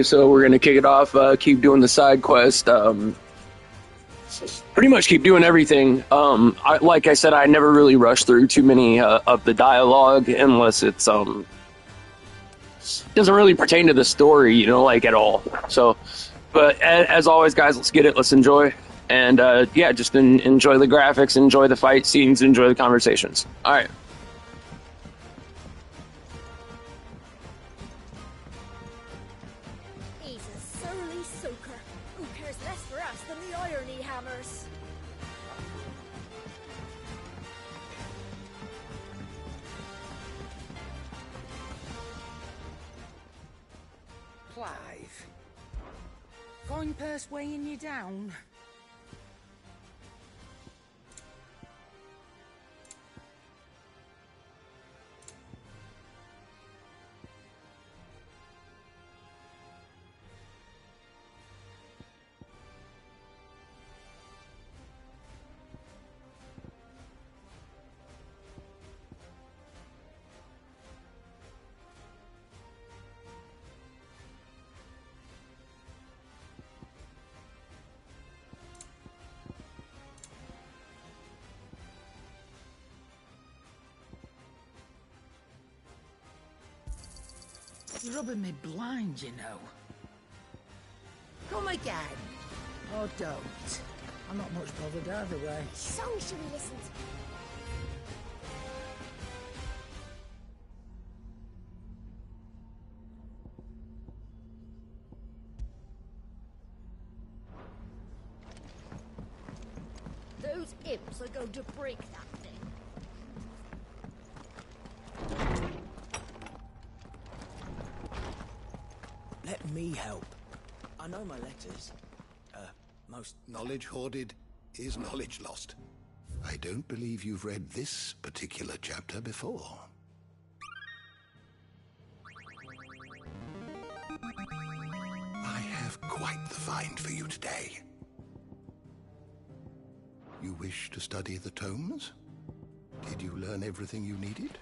So we're gonna kick it off. Keep doing the side quest. Pretty much keep doing everything. Like I said, I never really rush through too many of the dialogue unless it's doesn't really pertain to the story, like at all. So, but as always, guys, let's get it. Let's enjoy, and yeah, just enjoy the graphics, enjoy the fight scenes, enjoy the conversations. All right. Coin purse weighing you down? You're rubbing me blind, you know. Come again. Or don't. I'm not much bothered either way. Which song should we listen to? Those imps are going to break that thing. Let me help. I know my letters. Most... Knowledge hoarded is knowledge lost. I don't believe you've read this particular chapter before. I have quite the find for you today. You wish to study the tomes? Did you learn everything you needed?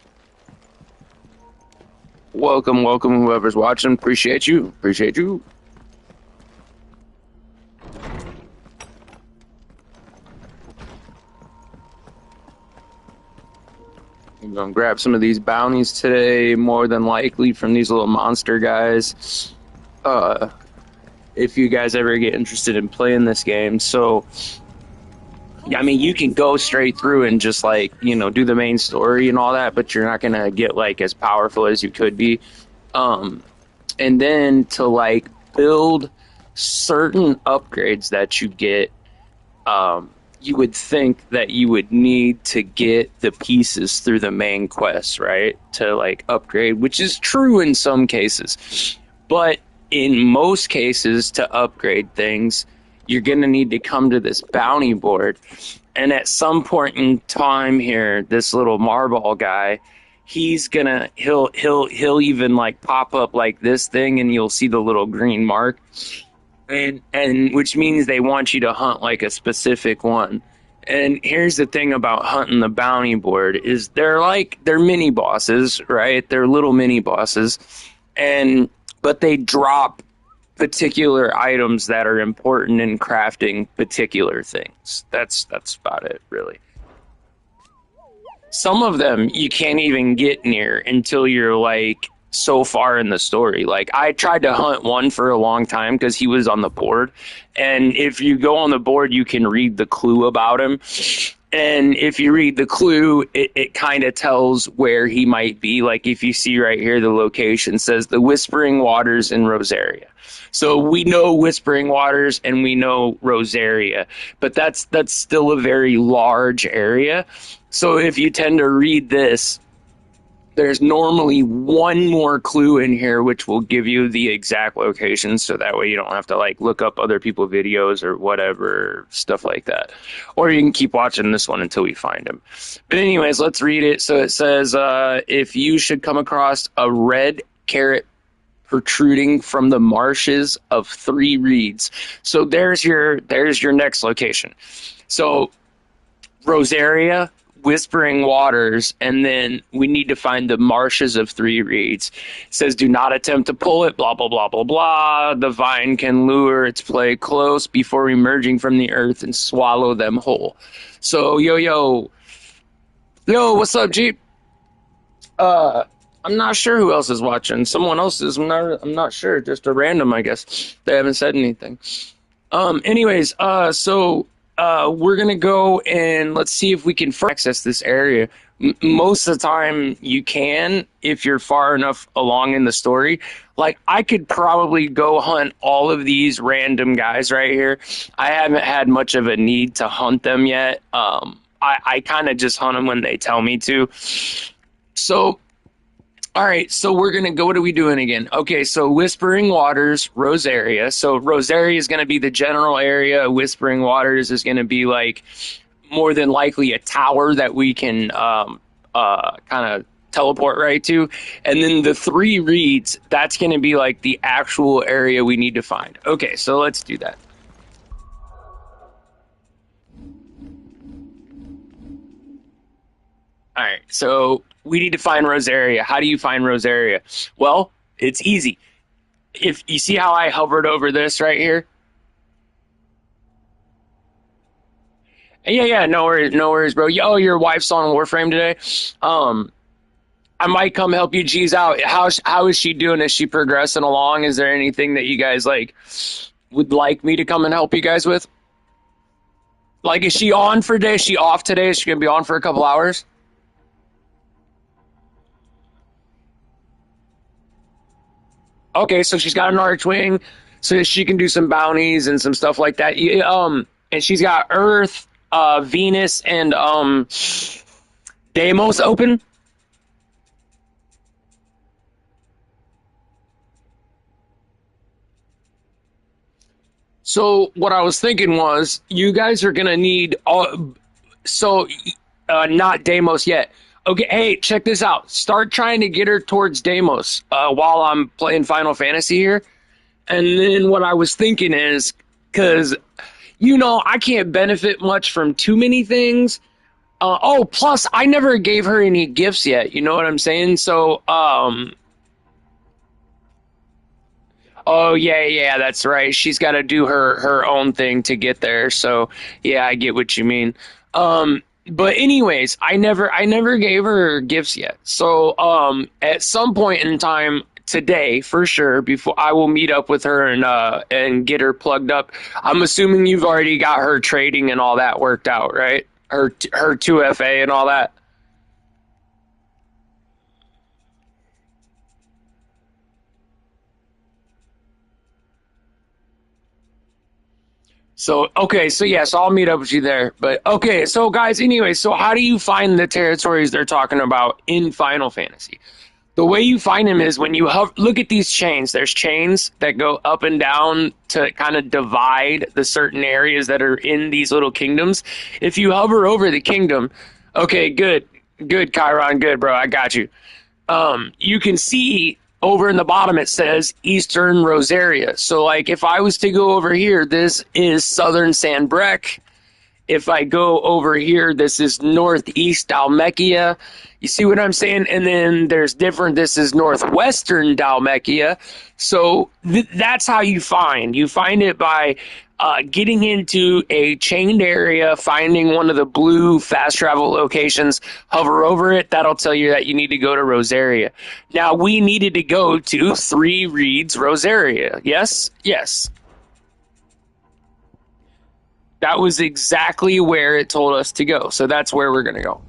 Welcome, whoever's watching. Appreciate you. I'm gonna grab some of these bounties today, more than likely from these little monster guys. If you guys ever get interested in playing this game. So, I mean, you can go straight through and just do the main story and all that, but you're not gonna get as powerful as you could be. And then to build certain upgrades that you get, you would think that you would need to get the pieces through the main quest, right? To upgrade, which is true in some cases, but in most cases, to upgrade things, you're going to need to come to this bounty board. And at some point in time here, this little Marball guy, he'll even pop up like this thing, and you'll see the little green mark. And which means they want you to hunt a specific one. And here's the thing about hunting the bounty board is they're mini bosses, right? They're little mini bosses. But they drop particular items that are important in crafting particular things. That's about it, really. Some of them you can't even get near until you're so far in the story. I tried to hunt one for a long time because he was on the board, and if you go on the board you can read the clue about him, and if you read the clue it kind of tells where he might be. If you see right here, the location says the Whispering Waters in Rosaria. So we know Whispering Waters and we know Rosaria, but that's still a very large area. So if you tend to read this, there's normally one more clue in here which will give you the exact location, so that way you don't have to look up other people's videos or whatever, stuff like that. Or you can keep watching this one until we find him. But anyways, let's read it. So it says, if you should come across a red carrot protruding from the marshes of 3 reeds. So there's your next location. So Rosaria, Whispering Waters, and then we need to find the Marshes of Three Reeds. It says, do not attempt to pull it, blah, blah, blah, blah, blah. The vine can lure its prey close before emerging from the earth and swallow them whole. So, yo, what's up, Jeep? I'm not sure who else is watching. Someone else is. I'm not sure. Just a random, I guess. They haven't said anything. Anyways, so we're gonna go and let's see if we can access this area. Most of the time, you can if you're far enough along in the story. Like, I could probably go hunt all of these random guys right here. I haven't had much of a need to hunt them yet. I kind of just hunt them when they tell me to. So, all right, so we're going to go, what are we doing again? Okay, so Whispering Waters, Rosaria. So Rosaria is going to be the general area. Whispering Waters is going to be like more than likely a tower that we can kind of teleport right to. And then the Three Reeds, that's going to be like the actual area we need to find. Okay, so let's do that. All right, so we need to find Rosaria. How do you find Rosaria? Well, it's easy. If you see how I hovered over this right here? Yeah, no worries, bro. Yo, your wife's on Warframe today. I might come help you G's out. How is she doing? Is she progressing along? Is there anything that you guys like would like me to come and help you guys with? Like, is she on for today? Is she off today? Is she gonna be on for a couple hours? Okay, so she's got an archwing, so she can do some bounties and some stuff like that. And she's got Earth, Venus, and Deimos open. So what I was thinking was, you guys are gonna need not Deimos yet. Okay, hey, check this out. Start trying to get her towards Deimos while I'm playing Final Fantasy here. And then what I was thinking is, because, I can't benefit much from too many things. Plus, I never gave her any gifts yet. You know what I'm saying? So, oh, yeah, that's right. She's got to do her own thing to get there. So, yeah, I get what you mean. But anyways, I never gave her gifts yet. So at some point in time today, for sure, before I will meet up with her and get her plugged up. I'm assuming you've already got her trading and all that worked out, right? Her 2FA and all that. So, okay, so yes, I'll meet up with you there. But, okay, so guys, anyway, so how do you find the territories they're talking about in Final Fantasy? The way you find them is when you look at these chains. There's chains that go up and down to kind of divide the certain areas that are in these little kingdoms. If you hover over the kingdom, okay, good, Chiron, good, bro, I got you. You can see over in the bottom it says Eastern Rosaria. So, like, if I was to go over here, this is Southern Sanbreque. If I go over here, this is Northeast Dhalmekia. You see what I'm saying? And then there's different. This is Northwestern Dhalmekia. So that's how you find. You find it by getting into a chained area, finding one of the blue fast travel locations, hover over it. That'll tell you that you need to go to Rosaria. Now, we needed to go to Three Reeds Rosaria. Yes? Yes. That was exactly where it told us to go. So that's where we're going to go.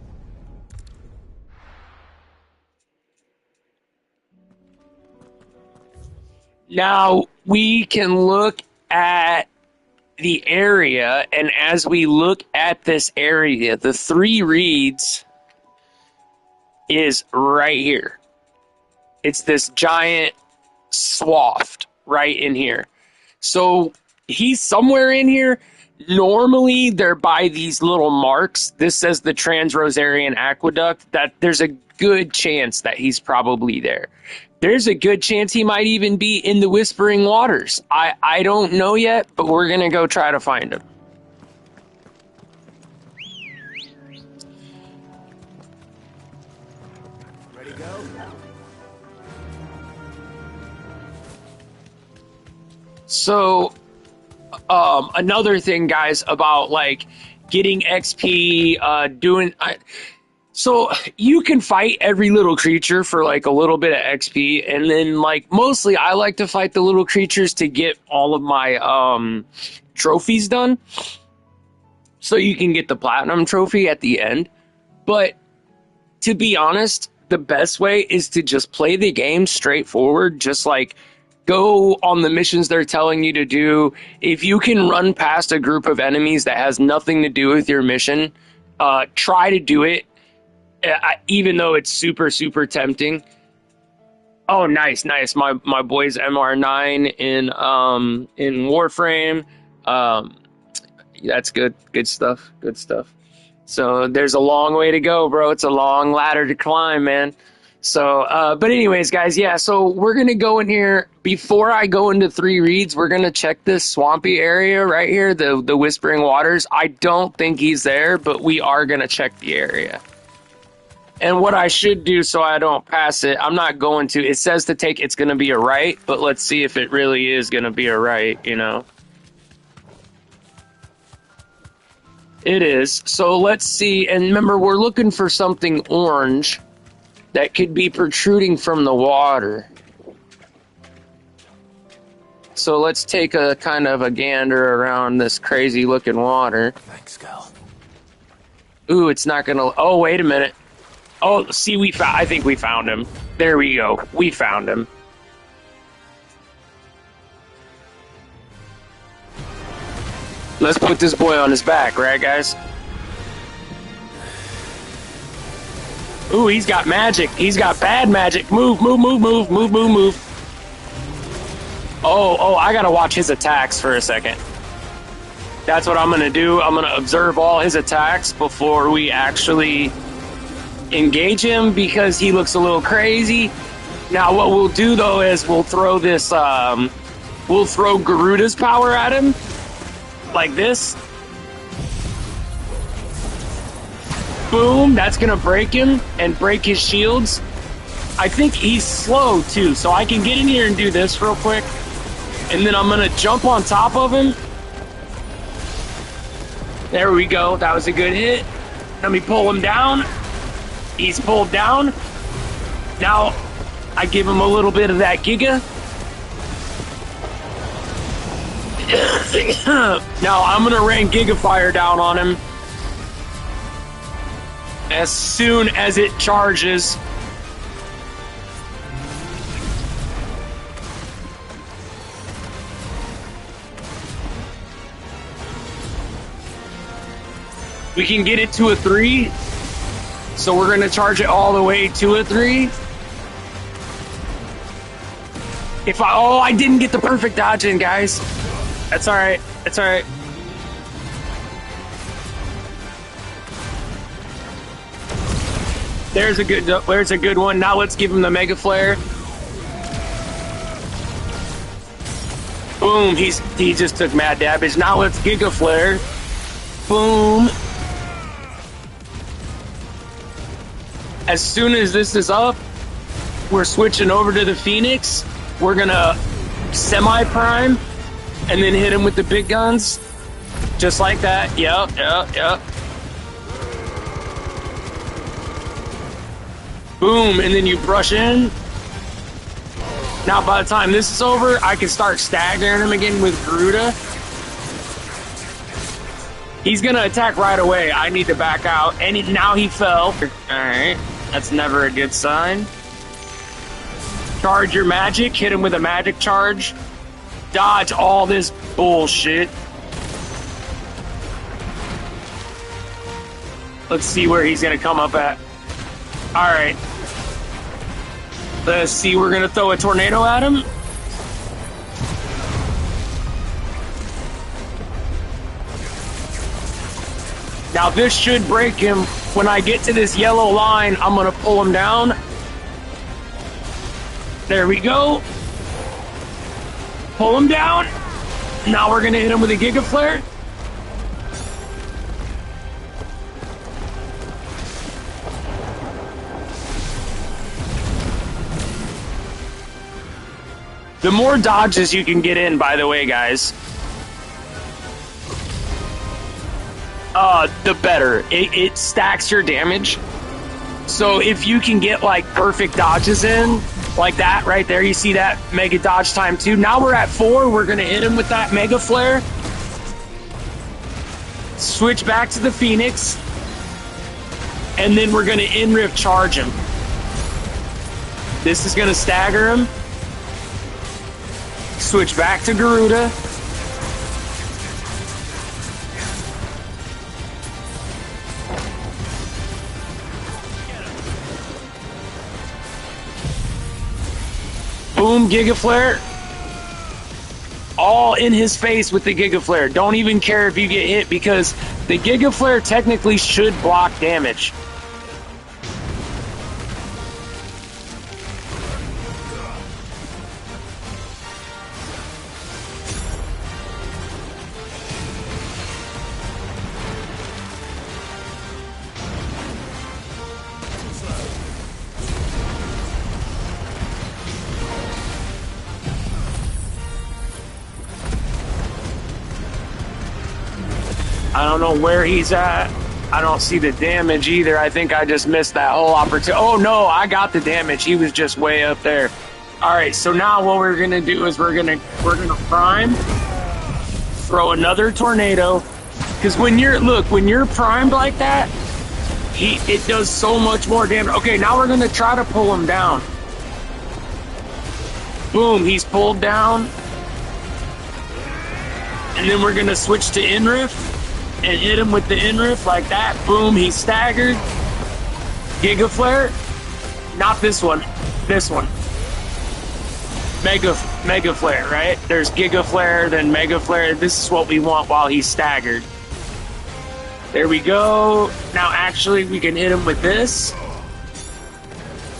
Now, we can look at the area, and as we look at this area, the Three Reeds is right here. It's this giant swath right in here. So he's somewhere in here. Normally, they're by these little marks. This says the Trans-Rosarian Aqueduct. That there's a good chance that he's probably there. There's a good chance he might even be in the Whispering Waters. I don't know yet, but we're going to go try to find him. So, another thing, guys, about like getting XP, so you can fight every little creature for like a little bit of XP, and then like mostly I like to fight the little creatures to get all of my trophies done. So you can get the platinum trophy at the end. But to be honest, the best way is to just play the game straightforward, just like go on the missions they're telling you to do. If you can run past a group of enemies that has nothing to do with your mission, try to do it. Even though it's super, super tempting. Oh, nice. My boy's MR9 in Warframe. That's good. Good stuff. So there's a long way to go, bro. It's a long ladder to climb, man. So, but anyways, guys, yeah. So we're gonna go in here before I go into 3 reads. We're gonna check this swampy area right here, the Whispering Waters. I don't think he's there, but we are gonna check the area. And what I should do so I don't pass it, I'm not going to. It says to take, it's going to be a right, but let's see if it really is going to be a right, you know. It is. So let's see. And remember, we're looking for something orange that could be protruding from the water. So let's take a kind of a gander around this crazy looking water. Thanks, Cal. Ooh, it's not going to... Oh, wait a minute. Oh, see, I think we found him. There we go. We found him. Let's put this boy on his back, right, guys? Ooh, he's got magic. He's got bad magic. Move. Oh, I gotta watch his attacks for a second. That's what I'm gonna do. I'm gonna observe all his attacks before we actually engage him, because he looks a little crazy. Now what we'll do though is we'll throw this we'll throw Garuda's power at him like this. Boom, that's gonna break him and break his shields. I think he's slow too, so I can get in here and do this real quick, and then I'm gonna jump on top of him. There we go. That was a good hit. Let me pull him down. He's pulled down. Now, I give him a little bit of that Giga. Now, I'm going to rain Giga Fire down on him as soon as it charges. We can get it to a 3. So we're going to charge it all the way to a 3. I didn't get the perfect dodge in, guys. That's all right. That's all right. There's a good one. Now let's give him the Mega Flare. Boom. He just took mad damage. Now let's Giga Flare. Boom. As soon as this is up, we're switching over to the Phoenix. We're gonna semi-prime and then hit him with the big guns. Just like that. Yep. Boom, and then you brush in. Now by the time this is over, I can start staggering him again with Garuda. He's gonna attack right away. I need to back out. And now he fell. Alright. That's never a good sign. Charge your magic. Hit him with a magic charge. Dodge all this bullshit. Let's see where he's going to come up at. Alright. Let's see. We're going to throw a tornado at him. Now this should break him. When I get to this yellow line, I'm going to pull him down. There we go. Pull him down. Now we're going to hit him with a Giga Flare. The more dodges you can get in, by the way, guys, the better. It stacks your damage. So if you can get like perfect dodges in, like that right there, you see that mega dodge time 2. Now we're at 4. We're gonna hit him with that mega flare. Switch back to the Phoenix, and then we're gonna in-rift charge him. This is gonna stagger him. Switch back to Garuda. Boom, Giga Flare. All in his face with the Giga Flare. Don't even care if you get hit because the Giga Flare technically should block damage. I don't know where he's at. I don't see the damage either. I think I just missed that whole opportunity. Oh no, I got the damage. He was just way up there. All right, so now what we're gonna do is we're gonna prime, throw another tornado, because when you're primed like that, it does so much more damage. Okay, now we're gonna try to pull him down. Boom, he's pulled down, and then we're gonna switch to in-rift and hit him with the in-rift like that. Boom, he's staggered. Giga Flare. Not this one. This one. Mega Flare, right? There's Giga Flare, then Mega Flare. This is what we want while he's staggered. There we go. Now actually we can hit him with this.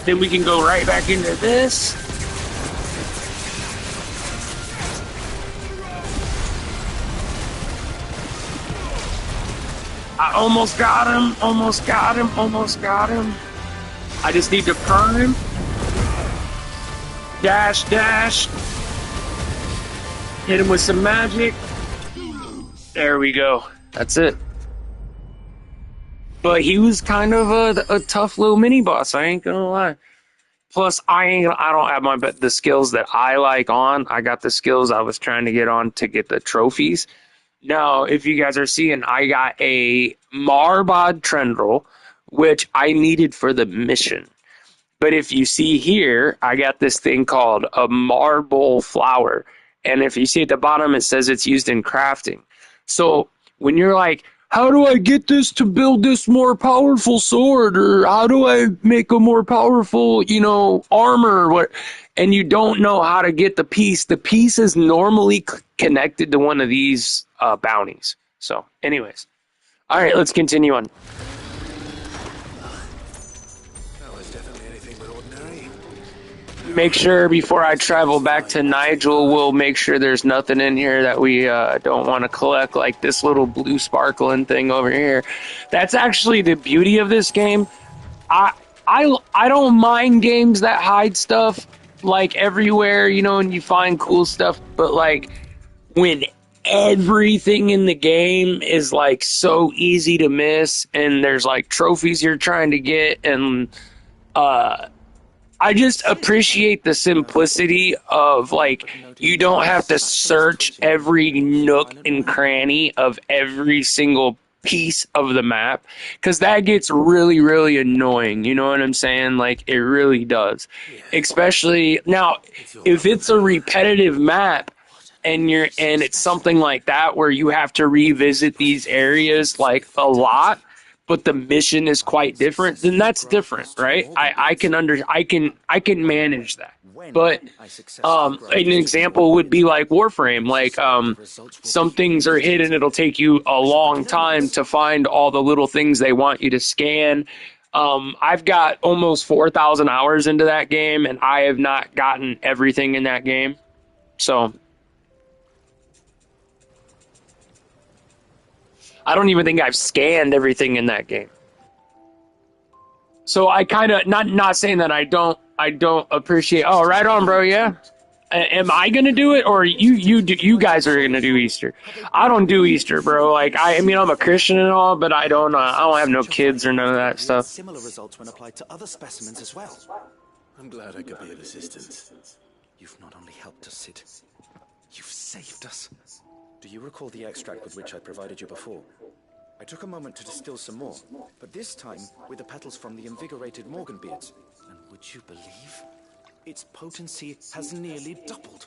Then we can go right back into this. I almost got him, almost got him, almost got him. I just need to prime. Dash, dash. Hit him with some magic. There we go. That's it. But he was kind of a tough little mini boss, I ain't gonna lie. Plus, I don't have the skills that I like on. I got the skills I was trying to get on to get the trophies. Now, if you guys are seeing, I got a Marbod Trendril, which I needed for the mission. But if you see here, I got this thing called a Marble Flower. And if you see at the bottom, it says it's used in crafting. So when you're like, how do I get this to build this more powerful sword? Or how do I make a more powerful, armor? What? And you don't know how to get the piece is normally connected to one of these bounties. So, anyways. All right, let's continue on. That was definitely anything but ordinary. Make sure before I travel back to Nigel, we'll make sure there's nothing in here that we don't want to collect, like this little blue sparkling thing over here. That's actually the beauty of this game. I don't mind games that hide stuff like everywhere, and you find cool stuff, but like when everything in the game is like so easy to miss and there's like trophies you're trying to get, and I just appreciate the simplicity of like you don't have to search every nook and cranny of every single piece of the map, because that gets really, really annoying. You know what I'm saying? Like, it really does. Especially now, if it's a repetitive map and it's something like that where you have to revisit these areas like a lot, but the mission is quite different, then that's different, right? I can manage that. But an example would be like Warframe. Like some things are hidden. It'll take you a long time to find all the little things they want you to scan. I've got almost 4,000 hours into that game, and I have not gotten everything in that game. So I don't even think I've scanned everything in that game. So I kind of not saying that I don't appreciate. Oh, right on, bro. Yeah. Am I gonna do it, or you guys are gonna do Easter? I don't do Easter, bro. Like I mean, I'm a Christian and all, but I don't have no kids or none of that stuff. Similar results when applied to other specimens as well. I'm glad I could be of assistance. You've not only helped us, Sid, you've saved us. Do you recall the extract with which I provided you before? I took a moment to distill some more, but this time with the petals from the invigorated Morganbeards. And would you believe? Its potency has nearly doubled.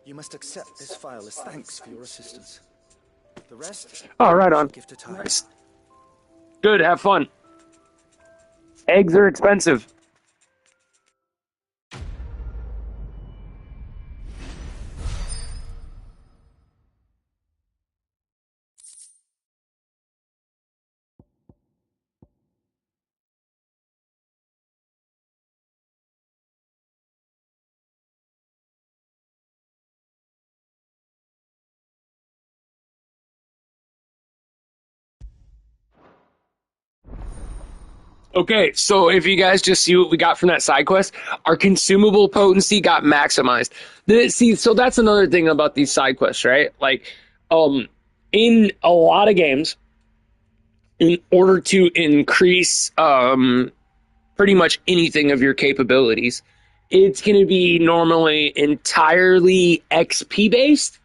You must accept this file as thanks for your assistance. The rest, Oh, right on. give to time. Nice. Good, have fun. Eggs are expensive. Okay, so if you guys just see what we got from that side quest, our consumable potency got maximized. So that's another thing about these side quests, right? Like, in a lot of games, in order to increase pretty much anything of your capabilities, it's going to be normally entirely XP based,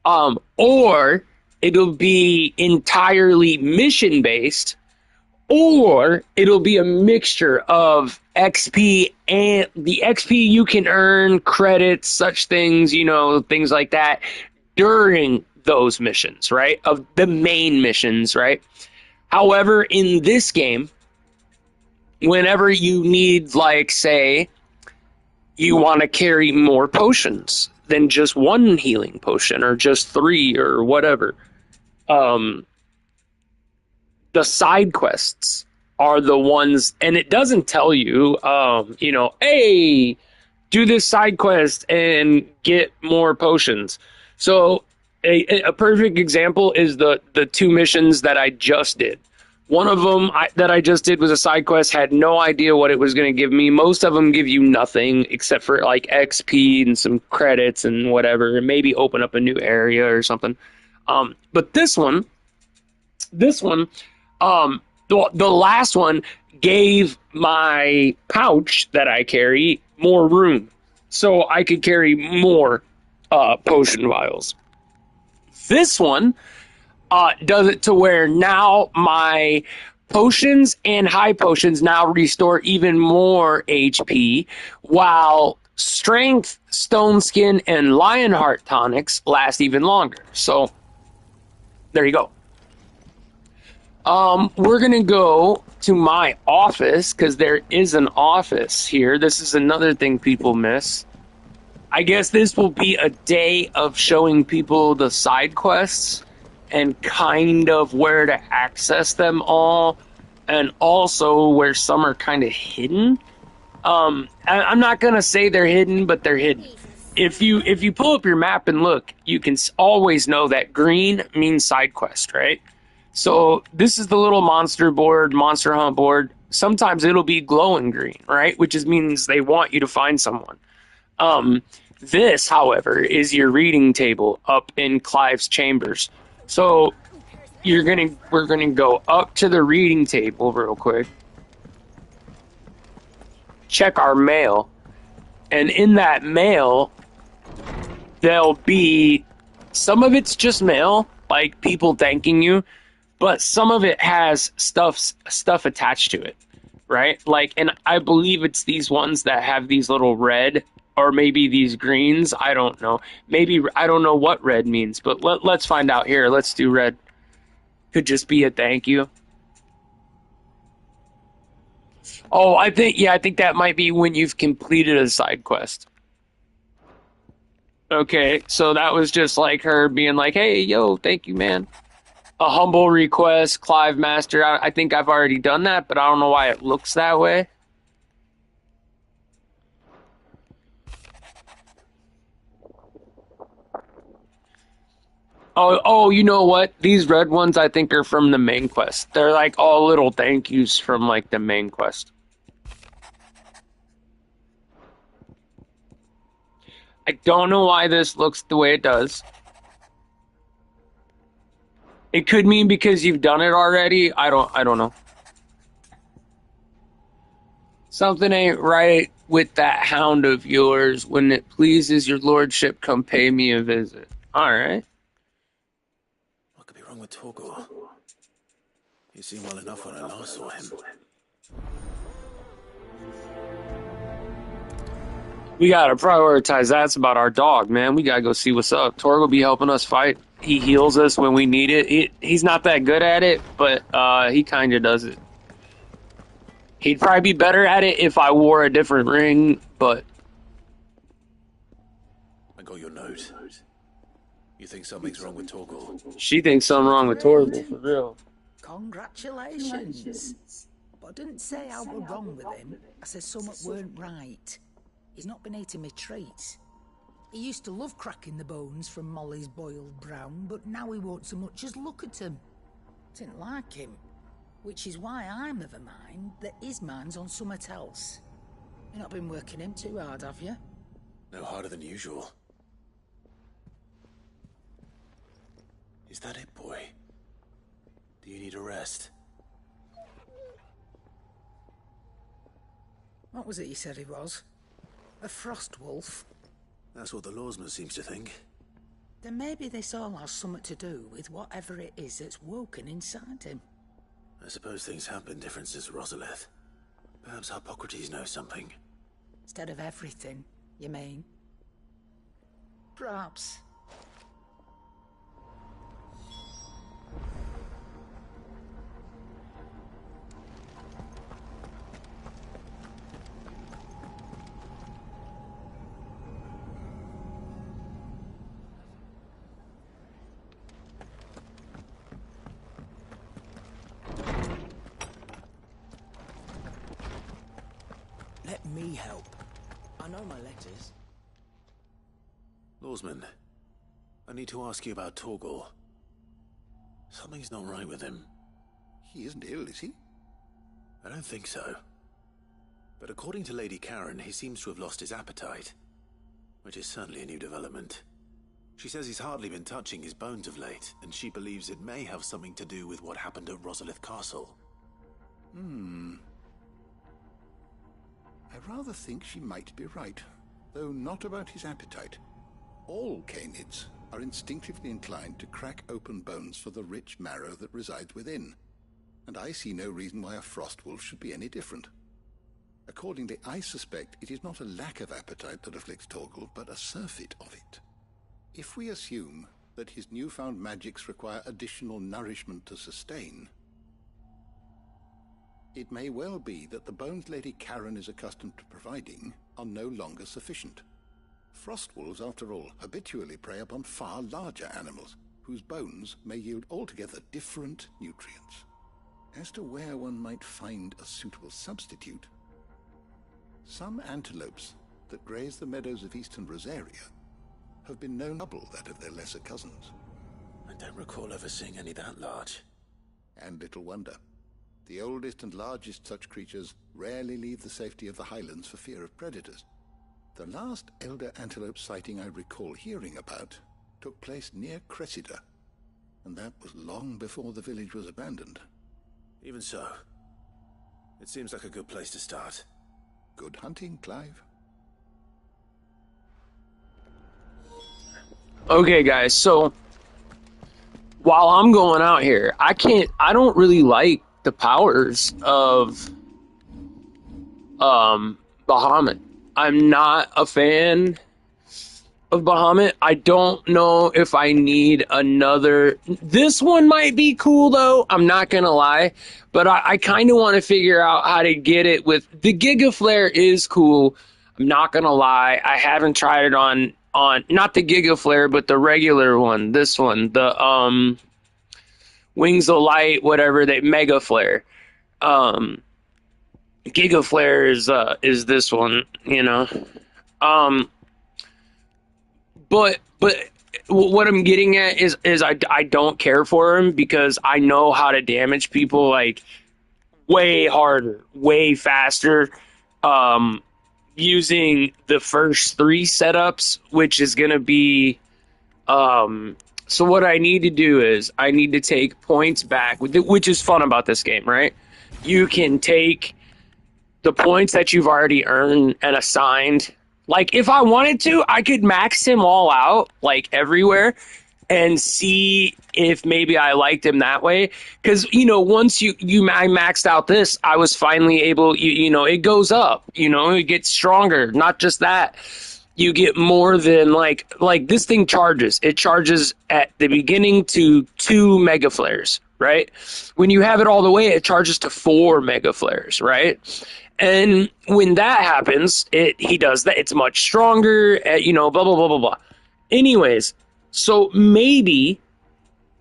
or it'll be entirely mission based, or it'll be a mixture of XP and the XP you can earn, credits, such things, things like that during those missions, right? Of the main missions, right? However, in this game, whenever you need, like, say, you want to carry more potions than just one healing potion or just 3 or whatever, the side quests are the ones, and it doesn't tell you, hey, do this side quest and get more potions. So a perfect example is the 2 missions that I just did. One of them that I just did was a side quest, had no idea what it was going to give me. Most of them give you nothing except for like XP and some credits and whatever, and maybe open up a new area or something. But this one, the last one gave my pouch that I carry more room, so I could carry more potion vials. This one does it to where now my potions and high potions now restore even more HP, while strength, stone skin, and lionheart tonics last even longer. So there you go. We're gonna go to my office because there is an office here. This is another thing people miss. I guess this will be a day of showing people the side quests and kind of where to access them all, and also where some are kind of hidden. I'm not gonna say they're hidden, but they're hidden. If you pull up your map and look, you can always know that green means side quest, right? So this is the little monster hunt board. Sometimes it'll be glowing green, right? Which means they want you to find someone. This, however, is your reading table up in Clive's chambers. So we're gonna go up to the reading table real quick. Check our mail, and in that mail, there'll be some of it's just mail, like people thanking you, but some of it has stuff attached to it, right? Like, and I believe it's these ones that have these little red, or maybe these greens. I don't know. Maybe I don't know what red means, but let's find out here. Let's do red. Could just be a thank you. Oh, I think that might be when you've completed a side quest. Okay, so that was just like her being like, hey, yo, thank you, man. A humble request, Clive Master. I think I've already done that, but I don't know why it looks that way. Oh, you know what? These red ones I think are from the main quest. They're like all little thank yous from like the main quest. I don't know why this looks the way it does. It could mean because you've done it already. I don't know. Something ain't right with that hound of yours. When it pleases your lordship, come pay me a visit. All right. What could be wrong with Torgor? He seemed well enough when I last saw him. We gotta prioritize that's about our dog, man. We gotta go see what's up. Torg will be helping us fight. He heals us when we need it. He's not that good at it, but he kind of does it. He'd probably be better at it if I wore a different ring, but... I got your note. You think something's wrong with Torgor? She thinks something wrong with Torg, for real. Congratulations. But I didn't say I were wrong with him. I said something weren't right. He's not been eating me treats. He used to love cracking the bones from Molly's boiled brown, but now he won't so much as look at him. Didn't like him. Which is why I'm of a mind that his mind's on something else. You've not been working him too hard, have you? No harder than usual. Is that it, boy? Do you need a rest? What was it you said he was? A frost wolf? That's what the lawsman seems to think. Then maybe this all has something to do with whatever it is that's woken inside him. I suppose things have been different since Rosalith. Perhaps Hippocrates knows something. Instead of everything, you mean? Perhaps. Let me help. I know my letters. Lawsman, I need to ask you about Torgor. Something's not right with him. He isn't ill, is he? I don't think so. But according to Lady Karen, he seems to have lost his appetite. Which is certainly a new development. She says he's hardly been touching his bones of late, and she believes it may have something to do with what happened at Rosalith Castle. I rather think she might be right, though not about his appetite. All canids are instinctively inclined to crack open bones for the rich marrow that resides within, and I see no reason why a frost wolf should be any different. Accordingly, I suspect it is not a lack of appetite that afflicts Torgor, but a surfeit of it. If we assume that his newfound magics require additional nourishment to sustain, it may well be that the bones Lady Karen is accustomed to providing are no longer sufficient. Frost wolves, after all, habitually prey upon far larger animals, whose bones may yield altogether different nutrients. As to where one might find a suitable substitute, some antelopes that graze the meadows of eastern Rosaria have been known to double that of their lesser cousins. I don't recall ever seeing any that large. And little wonder. The oldest and largest such creatures rarely leave the safety of the highlands for fear of predators. The last elder antelope sighting I recall hearing about took place near Cressida, and that was long before the village was abandoned. Even so, it seems like a good place to start. Good hunting, Clive. Okay, guys, so while I'm going out here, I don't really like the powers of Bahamut. I'm not a fan of Bahamut. I don't know if I need another. This one might be cool though, I'm not gonna lie, but I kind of want to figure out how to get it with the Giga Flare is cool. I'm not gonna lie, I haven't tried it on not the Giga Flare, but the regular one, this one, the Wings of Light, whatever, they Mega Flare. Giga Flare is this one, you know. But what I'm getting at is I don't care for him because I know how to damage people like way harder, way faster. using the first 3 setups, which is going to be so what I need to do is I need to take points back, which is fun about this game, right? You can take the points that you've already earned and assigned. Like, if I wanted to, I could max him all out, like, everywhere, and see if maybe I liked him that way. Because, once I maxed out this, I was finally able, it goes up, it gets stronger. Not just that. You get more than, like this thing charges. It charges at the beginning to 2 mega flares, right? When you have it all the way, it charges to 4 mega flares, right? And when that happens, he does that. It's much stronger, blah, blah, blah, blah, blah. Anyways, so maybe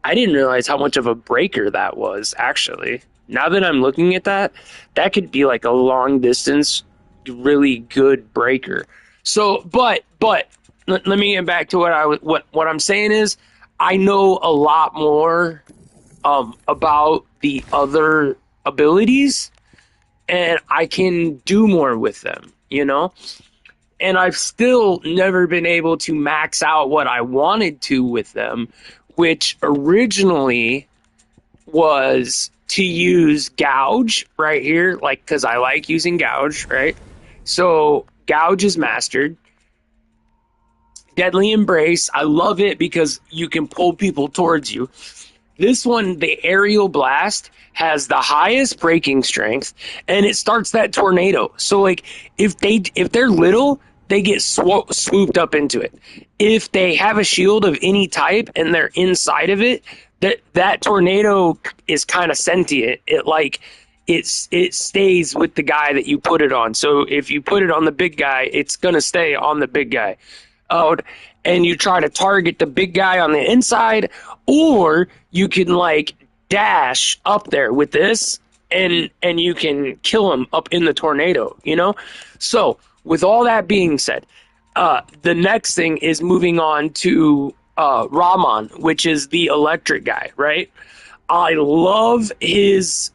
I didn't realize how much of a breaker that was, actually. Now that I'm looking at that, that could be like a long distance, really good breaker. So, but let me get back to what I'm saying is I know a lot more about the other abilities, and I can do more with them, And I've still never been able to max out what I wanted to with them, which originally was to use Gouge right here, like, because I like using Gouge, right? So Gouge is mastered. Deadly Embrace, I love it because you can pull people towards you. This one, the Aerial Blast, has the highest breaking strength, and it starts that tornado. So, like, if they're little, they get swooped up into it. If they have a shield of any type and they're inside of it, that tornado is kind of sentient. It stays with the guy that you put it on. So if you put it on the big guy, it's gonna stay on the big guy. And you try to target the big guy on the inside, or you can like dash up there with this, and you can kill him up in the tornado. So with all that being said, the next thing is moving on to Rahman, which is the electric guy, right? I love his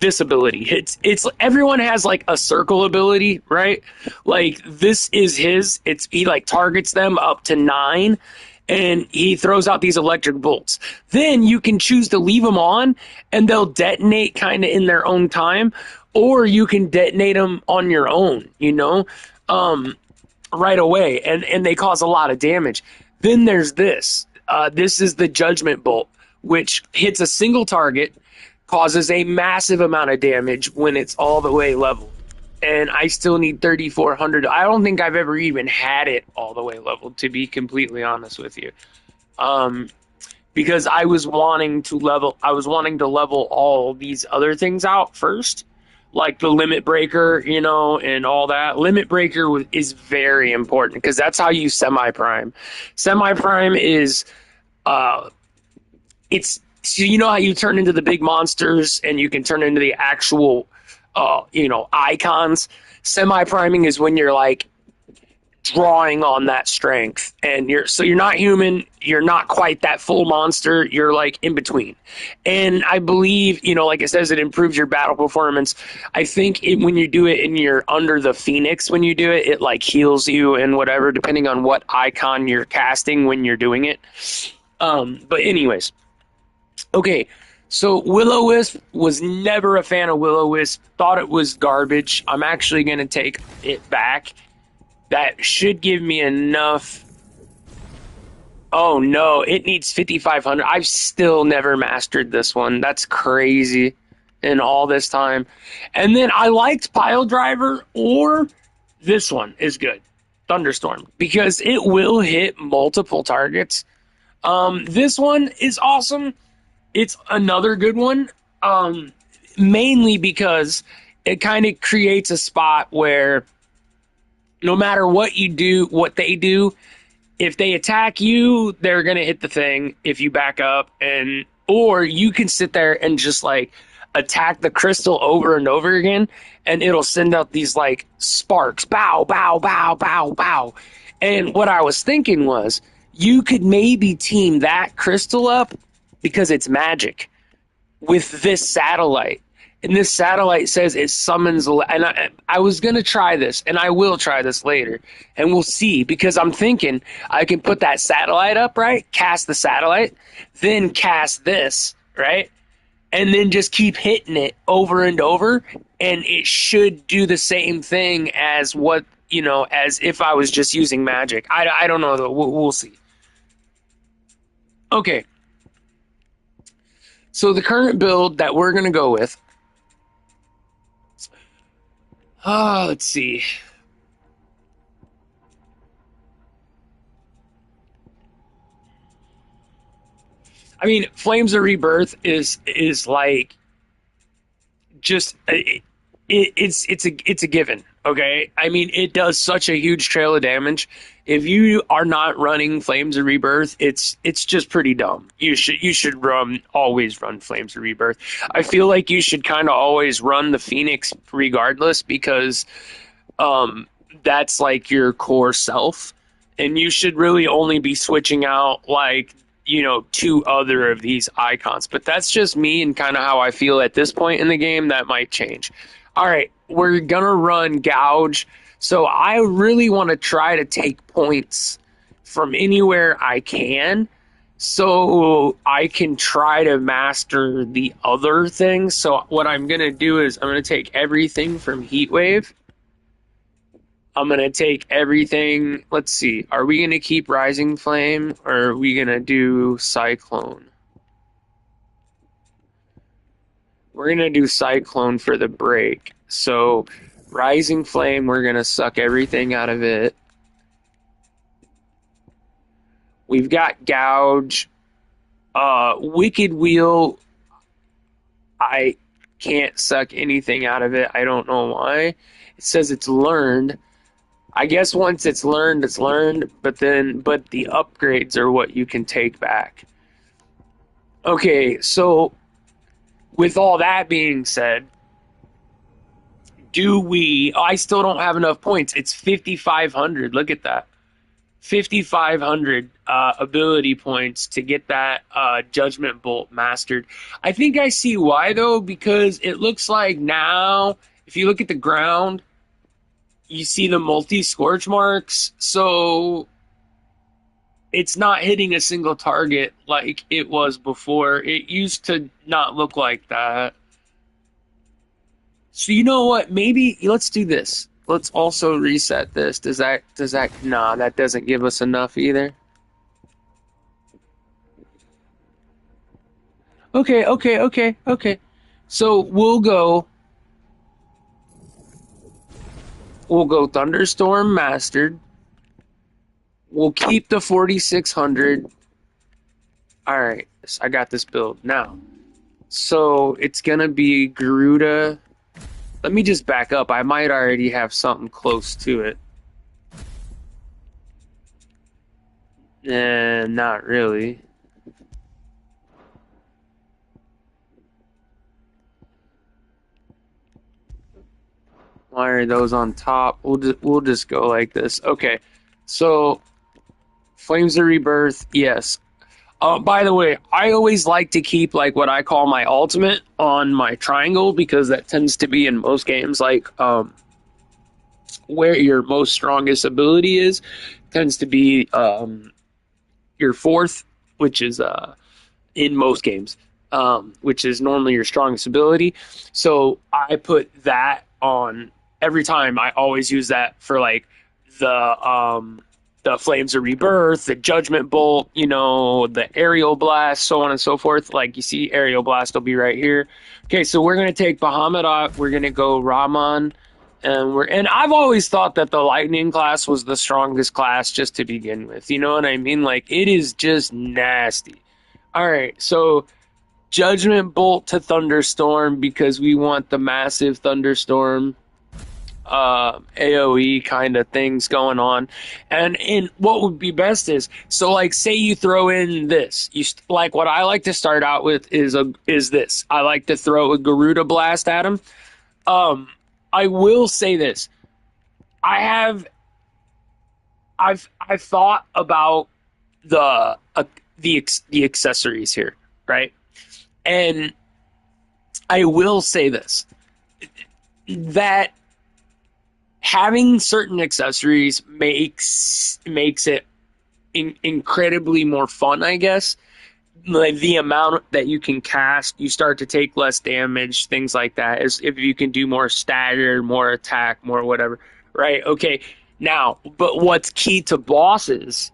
this ability. It's everyone has like a circle ability, right? Like this is his. He like targets them up to 9, and he throws out these electric bolts. Then you can choose to leave them on, and they'll detonate kind of in their own time, or you can detonate them on your own, right away, and they cause a lot of damage. Then there's this. This is the Judgment Bolt, which hits a single target, causes a massive amount of damage when it's all the way leveled. And I still need 3,400. I don't think I've ever even had it all the way leveled, to be completely honest with you. Because I was wanting to level all these other things out first, like the Limit Breaker, and all that. Limit Breaker is very important because that's how you semi-prime. Semi-prime is, it's, so how you turn into the big monsters and you can turn into the actual, icons. Semi-priming is when you're like drawing on that strength, and you're not human, you're not quite that full monster, you're like in between. And I believe, like it says, it improves your battle performance. I think when you do it and you're under the Phoenix, when you do it, it like heals you and whatever, depending on what icon you're casting when you're doing it. But anyways, okay, so Will-O-Wisp, was never a fan of Will-O-Wisp, thought it was garbage. I'm actually going to take it back. That should give me enough. Oh no, it needs 5,500. I've still never mastered this one. That's crazy in all this time. And then I liked Pile Driver, or this one is good, Thunderstorm, because it will hit multiple targets. This one is awesome. It's another good one, mainly because it kind of creates a spot where no matter what you do, what they do, if they attack you, they're going to hit the thing if you back up, or you can sit there and just like attack the crystal over and over again, and it'll send out these like sparks, bow, bow, bow, bow, bow. And what I was thinking was you could maybe team that crystal up, because it's magic, with this satellite. And this satellite says it summons, and I was going to try this, and I will try this later, and we'll see, because I'm thinking I can put that satellite up, right? Cast the satellite, then cast this, right? And then just keep hitting it over and over, and it should do the same thing as what, as if I was just using magic. I don't know, though. We'll see. Okay. So the current build that we're going to go with, let's see. I mean, Flames of Rebirth is like just it's a given. Okay, I mean, it does such a huge trail of damage. If you are not running Flames of Rebirth, it's just pretty dumb. You should always run Flames of Rebirth. I feel like you should kind of always run the Phoenix regardless, because that's like your core self, and you should really only be switching out like two other of these icons. But that's just me and kind of how I feel at this point in the game. That might change. All right, we're gonna run Gouge. So I really want to try to take points from anywhere I can, so I can try to master the other things. So what I'm gonna do is I'm gonna take everything from Heatwave. I'm going to take everything. Let's see. Are we going to keep Rising Flame, or are we going to do Cyclone? We're going to do Cyclone for the break. So Rising Flame, we're going to suck everything out of it. We've got Gouge. Wicked Wheel, I can't suck anything out of it. I don't know why. It says it's learned. I guess once it's learned, but the upgrades are what you can take back. Okay, so with all that being said, I still don't have enough points. It's 5,500. Look at that. 5,500 ability points to get that Judgment Bolt mastered. I think I see why, though, because it looks like now, if you look at the ground, you see the multi-scorch marks, so it's not hitting a single target like it was before. It used to not look like that. So you know what? Maybe let's do this. Let's also reset this. Nah, that doesn't give us enough either. Okay. So we'll go Thunderstorm Mastered. We'll keep the 4,600. All right, I got this build now. So it's going to be Garuda. Let me just back up. I might already have something close to it. Not really. Why are those on top? We'll just go like this. Okay, so Flames of Rebirth, yes. By the way, I always like to keep like what I call my ultimate on my triangle, because that tends to be in most games like where your most strongest ability is. Tends to be your fourth, which is in most games, which is normally your strongest ability. So I put that on every time. I always use that for like the Flames of Rebirth, the Judgment Bolt, the Aerial Blast, so on and so forth. Like you see, Aerial Blast will be right here. Okay, so we're gonna take Bahamut off. We're gonna go Rahman, and I've always thought that the Lightning class was the strongest class just to begin with. You know what I mean? Like it is just nasty. All right, so Judgment Bolt to Thunderstorm, because we want the massive Thunderstorm AoE kind of things going on. And what would be best is, so like say you throw in this, like what I like to start out with is this. I like to throw a Garuda Blast at him. I will say this. I've thought about the accessories here, right? And I will say this, that having certain accessories makes it incredibly more fun, I guess. Like the amount that you can cast, you start to take less damage, things like that. As if you can do more stagger, more attack, more whatever, right? Okay, now, but what's key to bosses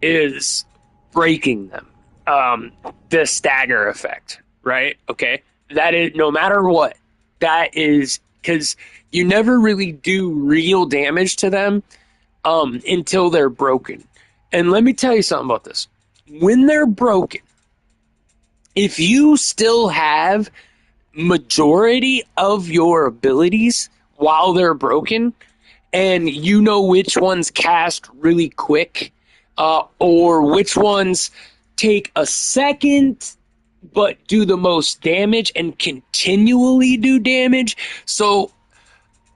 is breaking them. The stagger effect, right? Okay, that is no matter what. That is because you never really do real damage to them until they're broken. And let me tell you something about this. When they're broken, if you still have majority of your abilities while they're broken, and you know which ones cast really quick, or which ones take a second but do the most damage and continually do damage. So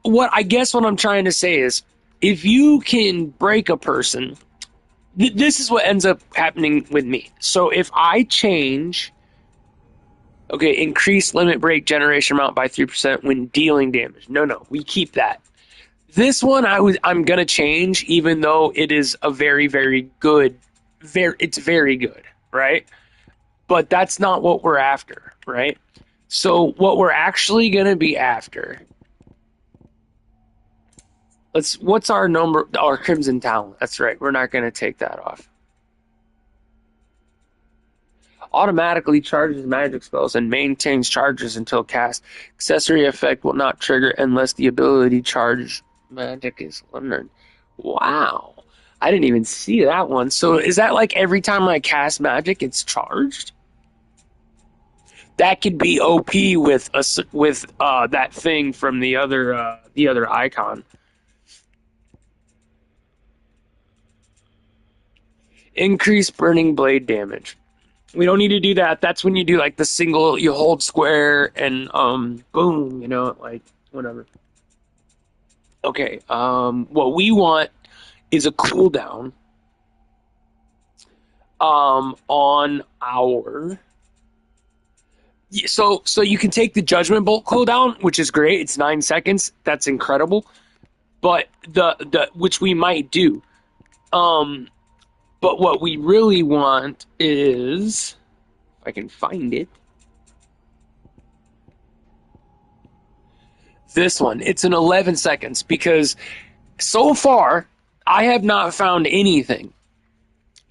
what I'm trying to say is, if you can break a person, this is what ends up happening with me. So if I change, okay, increase limit break generation amount by 3% when dealing damage. No, we keep that. This one I'm gonna change, even though it is a very, very good, it's very good, right? But that's not what we're after, right? So what we're actually gonna be after, what's our number? Our Crimson Talent. That's right. We're not gonna take that off. Automatically charges magic spells and maintains charges until cast. Accessory effect will not trigger unless the ability charge magic is learned. Wow. I didn't even see that one. So is that like every time I cast magic, it's charged? That could be OP with that thing from the other icon. Increase burning blade damage. We don't need to do that. That's when you do like the single, you hold square and boom, like whatever. Okay, what we want is a cooldown on our, so you can take the Judgment Bolt cooldown, which is great. It's 9 seconds. That's incredible. But the which we might do. But what we really want is, if I can find it, this one. It's an 11 seconds, because so far I have not found anything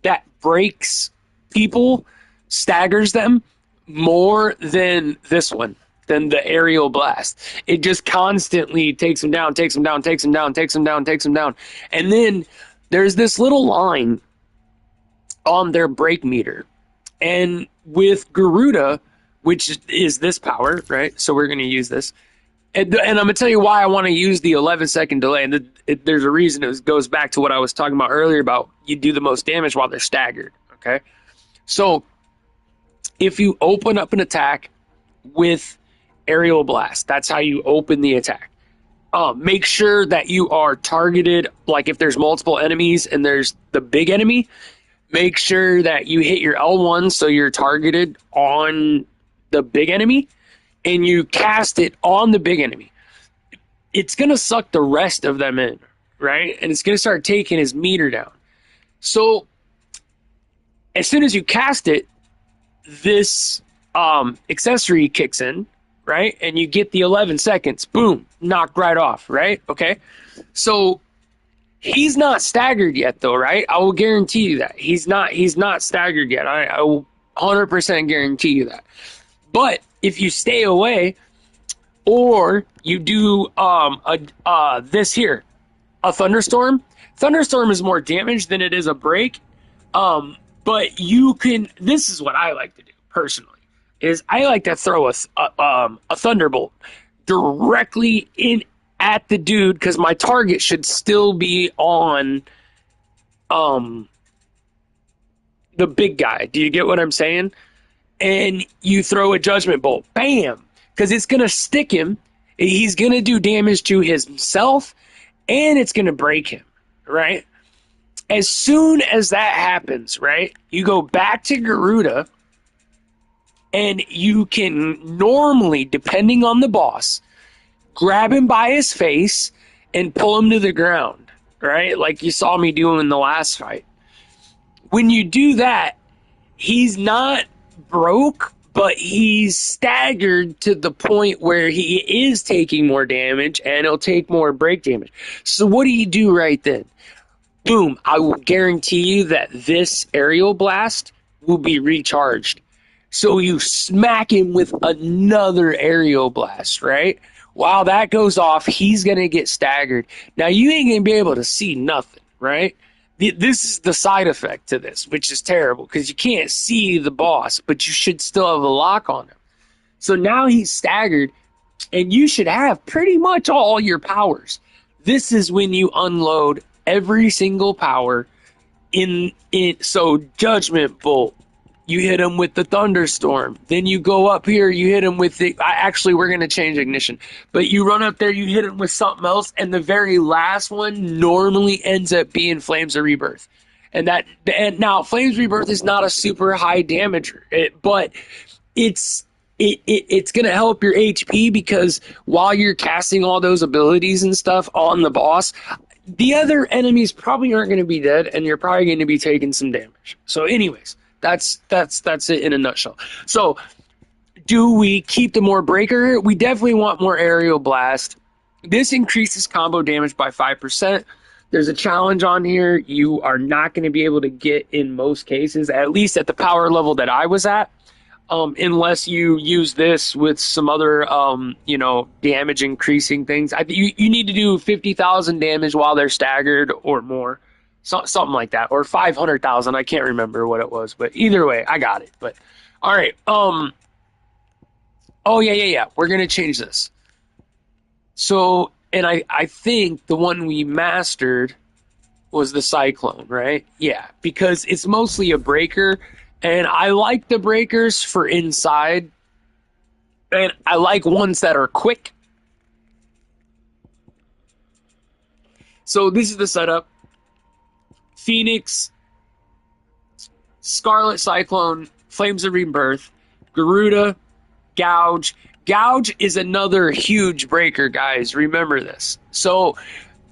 that breaks people, staggers them more than this one, than the aerial blast. It just constantly takes them down, takes them down, takes them down, takes them down, takes them down. And then there's this little line on their break meter. And with Garuda, which is this power, right? So we're going to use this. And I'm going to tell you why I want to use the 11-second delay. And there's a reason. It goes back to what I was talking about earlier about you do the most damage while they're staggered, okay? So if you open up an attack with aerial blast, that's how you open the attack. Make sure that you are targeted, like if there's multiple enemies and there's the big enemy, make sure that you hit your L1 so you're targeted on the big enemy, and you cast it on the big enemy. It's going to suck the rest of them in, right? And it's going to start taking his meter down. So as soon as you cast it, this accessory kicks in, right? And you get the 11 seconds, boom, knocked right off, right? Okay. So he's not staggered yet, though, right? I will guarantee you that. He's not staggered yet. I will 100% guarantee you that. But if you stay away, or you do this here, a thunderstorm. Thunderstorm is more damage than it is a break. But you can. This is what I like to do personally. Is I like to throw a thunderbolt directly in at the dude, because my target should still be on the big guy. Do you get what I'm saying? And you throw a judgment bolt, bam, because it's gonna stick him. He's gonna do damage to himself, and it's gonna break him, right? As soon as that happens, right, you go back to Garuda, And you can normally, depending on the boss, grab him by his face and pull him to the ground, right? Like you saw me do in the last fight. When you do that, he's not broke, but he's staggered to the point where he is taking more damage and he'll take more break damage. So what do you do right then? Boom, I will guarantee you that this aerial blast will be recharged. So you smack him with another aerial blast, right? While that goes off, he's going to get staggered. Now, you ain't going to be able to see nothing, right? This is the side effect to this, which is terrible because you can't see the boss, but you should still have a lock on him. So now he's staggered, and you should have pretty much all your powers. This is when you unload every single power in it. So Judgment Bolt, you hit him with the Thunderstorm. Then you go up here, you hit him with the... Actually, we're going to change Ignition. But you run up there, you hit him with something else, and the very last one normally ends up being Flames of Rebirth. And now, Flames Rebirth is not a super high damager, but it's going to help your HP because while you're casting all those abilities and stuff on the boss, the other enemies probably aren't going to be dead, and you're probably going to be taking some damage. So anyways... That's it in a nutshell. So, do we keep the more breaker? We definitely want more aerial blast. This increases combo damage by 5%. There's a challenge on here you are not going to be able to get in most cases, at least at the power level that I was at, unless you use this with some other, damage increasing things. You need to do 50,000 damage while they're staggered or more. Something like that, or 500,000. I can't remember what it was, but either way, I got it. But all right. Oh yeah. We're gonna change this. So, and I think the one we mastered was the Cyclone, right? Yeah, because it's mostly a breaker, and I like the breakers for inside, and I like ones that are quick. So this is the setup. Phoenix, Scarlet Cyclone, Flames of Rebirth, Garuda, Gouge. Gouge is another huge breaker, guys. Remember this. So,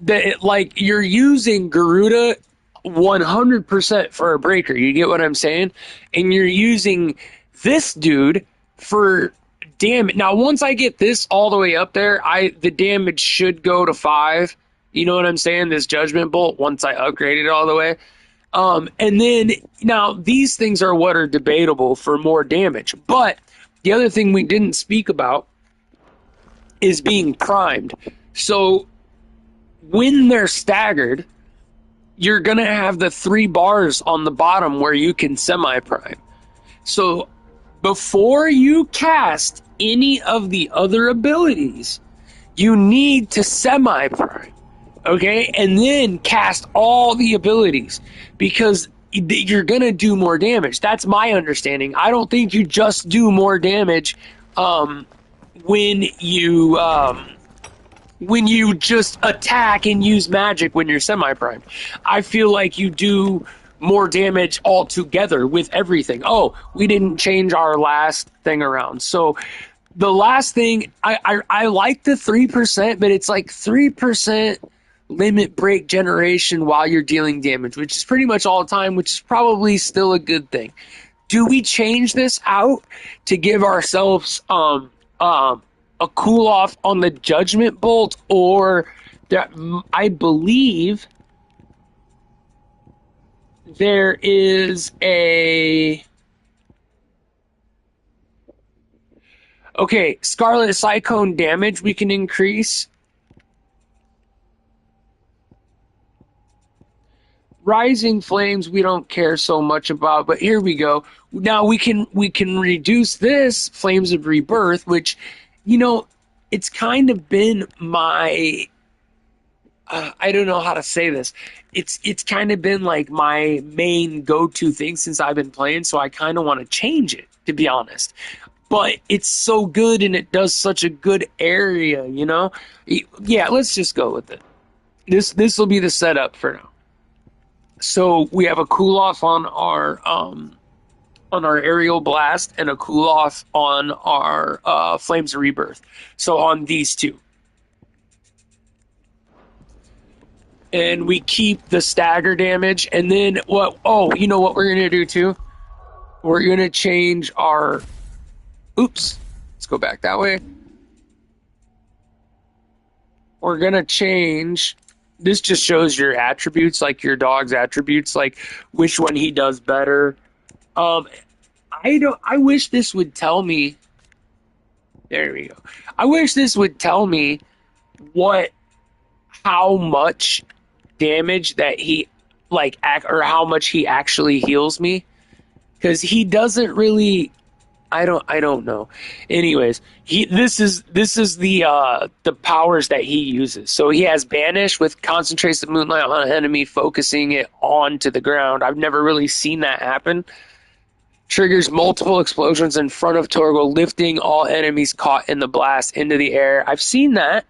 you're using Garuda 100% for a breaker. You get what I'm saying? And you're using this dude for damage. Now, once I get this all the way up there, the damage should go to 5. You know what I'm saying? This Judgment Bolt, once I upgrade it all the way. And then, now, these things are what are debatable for more damage. But the other thing we didn't speak about is being primed. So, when they're staggered, you're going to have the 3 bars on the bottom where you can semi-prime. So, before you cast any of the other abilities, you need to semi-prime. Okay, and then cast all the abilities because you're going to do more damage. That's my understanding. I don't think you just do more damage when you just attack and use magic when you're semi-primed. I feel like you do more damage altogether with everything. Oh, we didn't change our last thing around. So the last thing, I like the 3%, but it's like 3% limit break generation while you're dealing damage, which is pretty much all the time, which is probably still a good thing. Do we change this out to give ourselves a cool off on the Judgment Bolt, or I believe there is a Scarlet Cyclone damage we can increase. Rising Flames we don't care so much about, but here we go. Now we can reduce this Flames of Rebirth, which, it's kind of been my I don't know how to say this. It's kind of been like my main go-to thing since I've been playing, so I kind of want to change it, to be honest. But it's so good and it does such a good area, Yeah, let's just go with it. This will be the setup for now. So we have a cool off on our on our aerial blast and a cool off on our Flames of Rebirth. So on these two. And we keep the stagger damage. And then what? Oh, you know what we're going to do too? We're going to change our... Oops. Let's go back that way. We're going to change... This just shows your attributes, like your dog's attributes, like which one he does better. I wish this would tell me. There we go. I wish this would tell me how much damage that he or how much he actually heals me, because he doesn't really. I don't know. Anyways, this is the powers that he uses. So he has Banish, with concentrates the moonlight on an enemy, focusing it onto the ground. I've never really seen that happen. Triggers multiple explosions in front of Torgal, lifting all enemies caught in the blast into the air. I've seen that.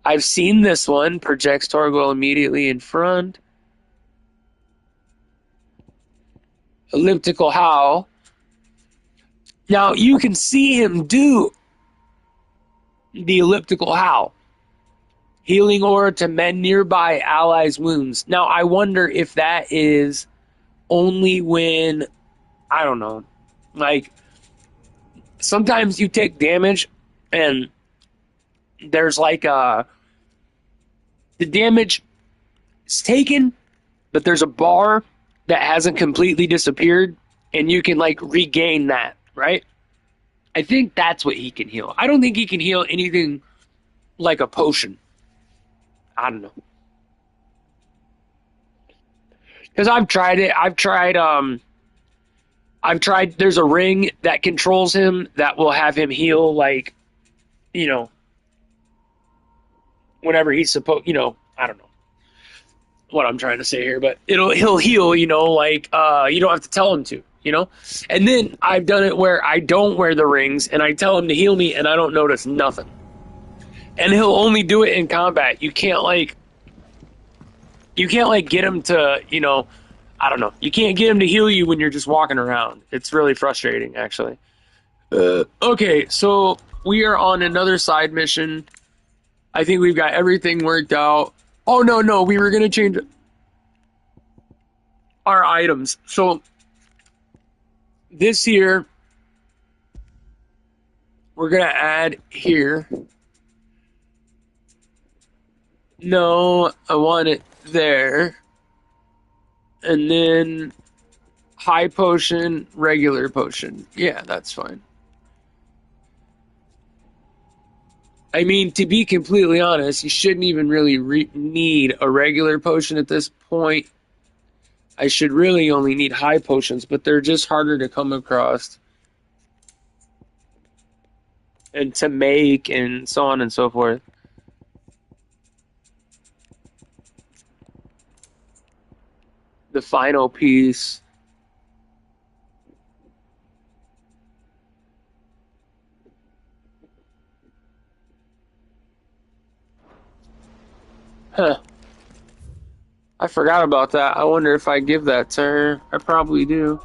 I've seen this one. Projects Torgal immediately in front. Elliptical Howl. Now you can see him do the Elliptical Howl. Healing aura to mend nearby allies' wounds. Now I wonder if that is only when, I don't know, like sometimes you take damage and there's like the damage is taken, but there's a bar that hasn't completely disappeared, and you can like regain that, right? I think that's what he can heal. I don't think he can heal anything like a potion. I don't know. Because I've tried it. I've tried, there's a ring that controls him that will have him heal, like, you know, whenever he's supposed, you know, I don't know what I'm trying to say here, but he'll heal, you know, like you don't have to tell him to, you know. And then I've done it where I don't wear the rings and I tell him to heal me and I don't notice nothing. And he'll only do it in combat. You can't get him to, you know, I don't know. You can't get him to heal you when you're just walking around. It's really frustrating, actually. Okay, so we are on another side mission. I think we've got everything worked out. Oh, no, we were going to change our items. So, this here, we're going to add here. No, I want it there. And then high potion, regular potion. Yeah, that's fine. I mean, to be completely honest, you shouldn't even really need a regular potion at this point. I should really only need high potions, but they're just harder to come across and to make and so on and so forth. The final piece. Huh. I forgot about that. I wonder if I give that to her. I probably do.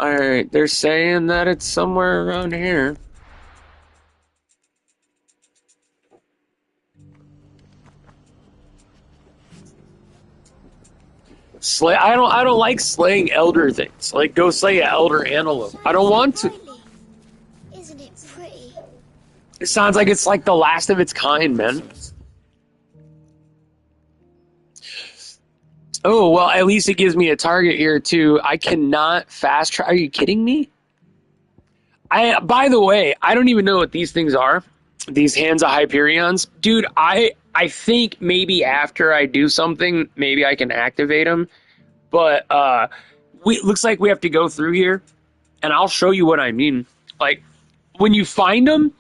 Alright, they're saying that it's somewhere around here. I don't like slaying elder things. Like, go slay an elder antelope. I don't want to. Isn't it pretty? It sounds like it's like the last of its kind, man. Oh, well, at least it gives me a target here, too. I cannot fast travel. Are you kidding me? By the way, I don't even know what these things are. These Hands of Hyperions. Dude, I think maybe after I do something, maybe I can activate them. But looks like we have to go through here, and I'll show you what I mean. Like, when you find them,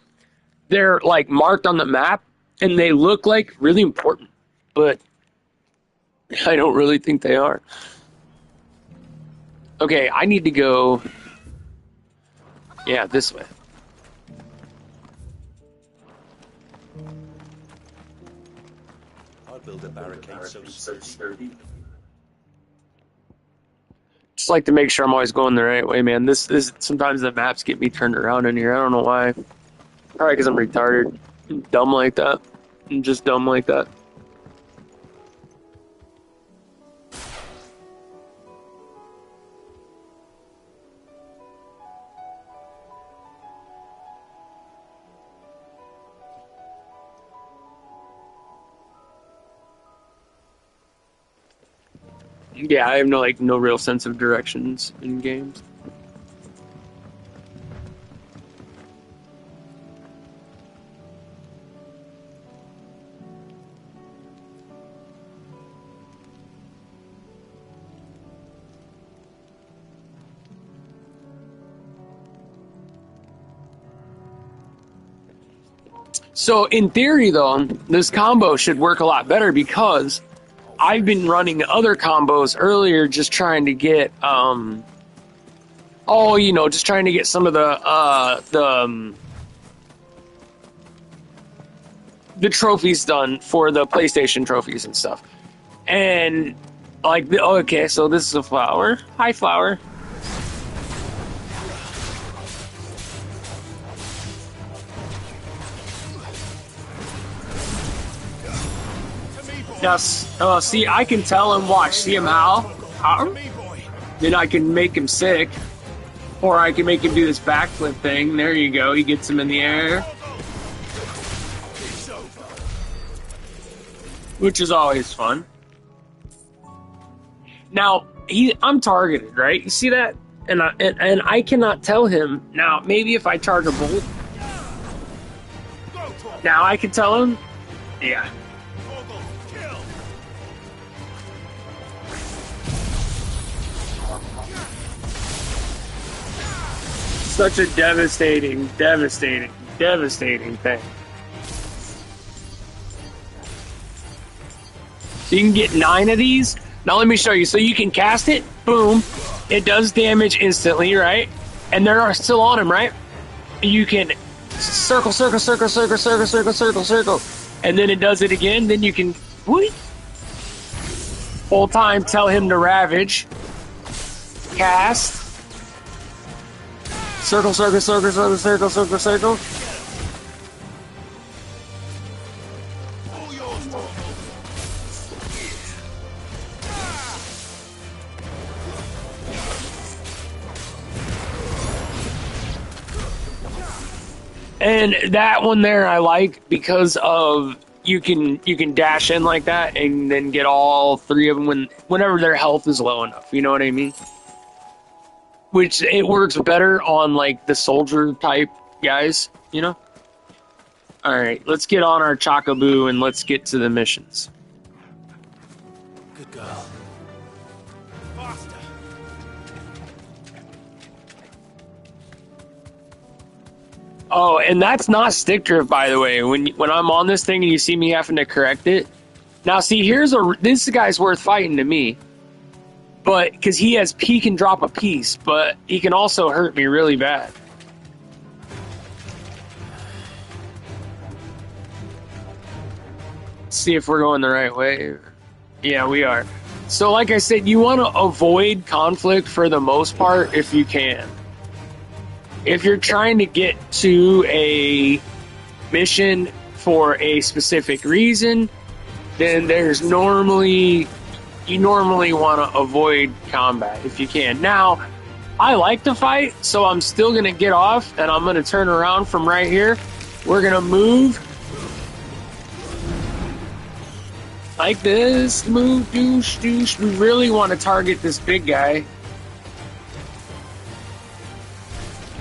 they're like marked on the map, and they look like really important. But I don't really think they are. Okay, I need to go... Yeah, this way. build a barricade so sturdy? Just like to make sure I'm always going the right way, man. This sometimes the maps get me turned around in here. I don't know why. Probably because I'm retarded. I'm dumb like that. I'm just dumb like that. Yeah, I have no real sense of directions in games. So in theory, though, this combo should work a lot better because I've been running other combos earlier, just trying to get, just trying to get some of the trophies done for the PlayStation trophies and stuff. And like, okay, so this is a flower. Hi, flower. Now, see, I can tell him, watch, see him how? Then I can make him sick. Or I can make him do this backflip thing. There you go, he gets him in the air. Which is always fun. Now, I'm targeted, right? You see that? And I cannot tell him. Now, maybe if I charge a bolt. Now I can tell him. Yeah. Such a devastating thing. So you can get 9 of these. Now let me show you. So you can cast it, boom, it does damage instantly, right? And there are still on him, right? You can circle, and then it does it again. Then you can, whoosh, full time tell him to ravage, cast. Circle. And that one there I like because of you can dash in like that and then get all 3 of them whenever their health is low enough. You know what I mean? Which it works better on like the soldier type guys, you know? Alright, let's get on our Chocobo and let's get to the missions. Good girl. Faster. Oh, and that's not stick drift, by the way. When I'm on this thing and you see me having to correct it. Now see, this guy's worth fighting to me. But because he can drop a piece, but he can also hurt me really bad. Let's see if we're going the right way. Yeah, we are. So like I said, you want to avoid conflict for the most part if you can. If you're trying to get to a mission for a specific reason, then you normally want to avoid combat if you can. Now, I like to fight, so I'm still going to get off, and I'm going to turn around from right here. We're going to move like this. Move, douche. We really want to target this big guy.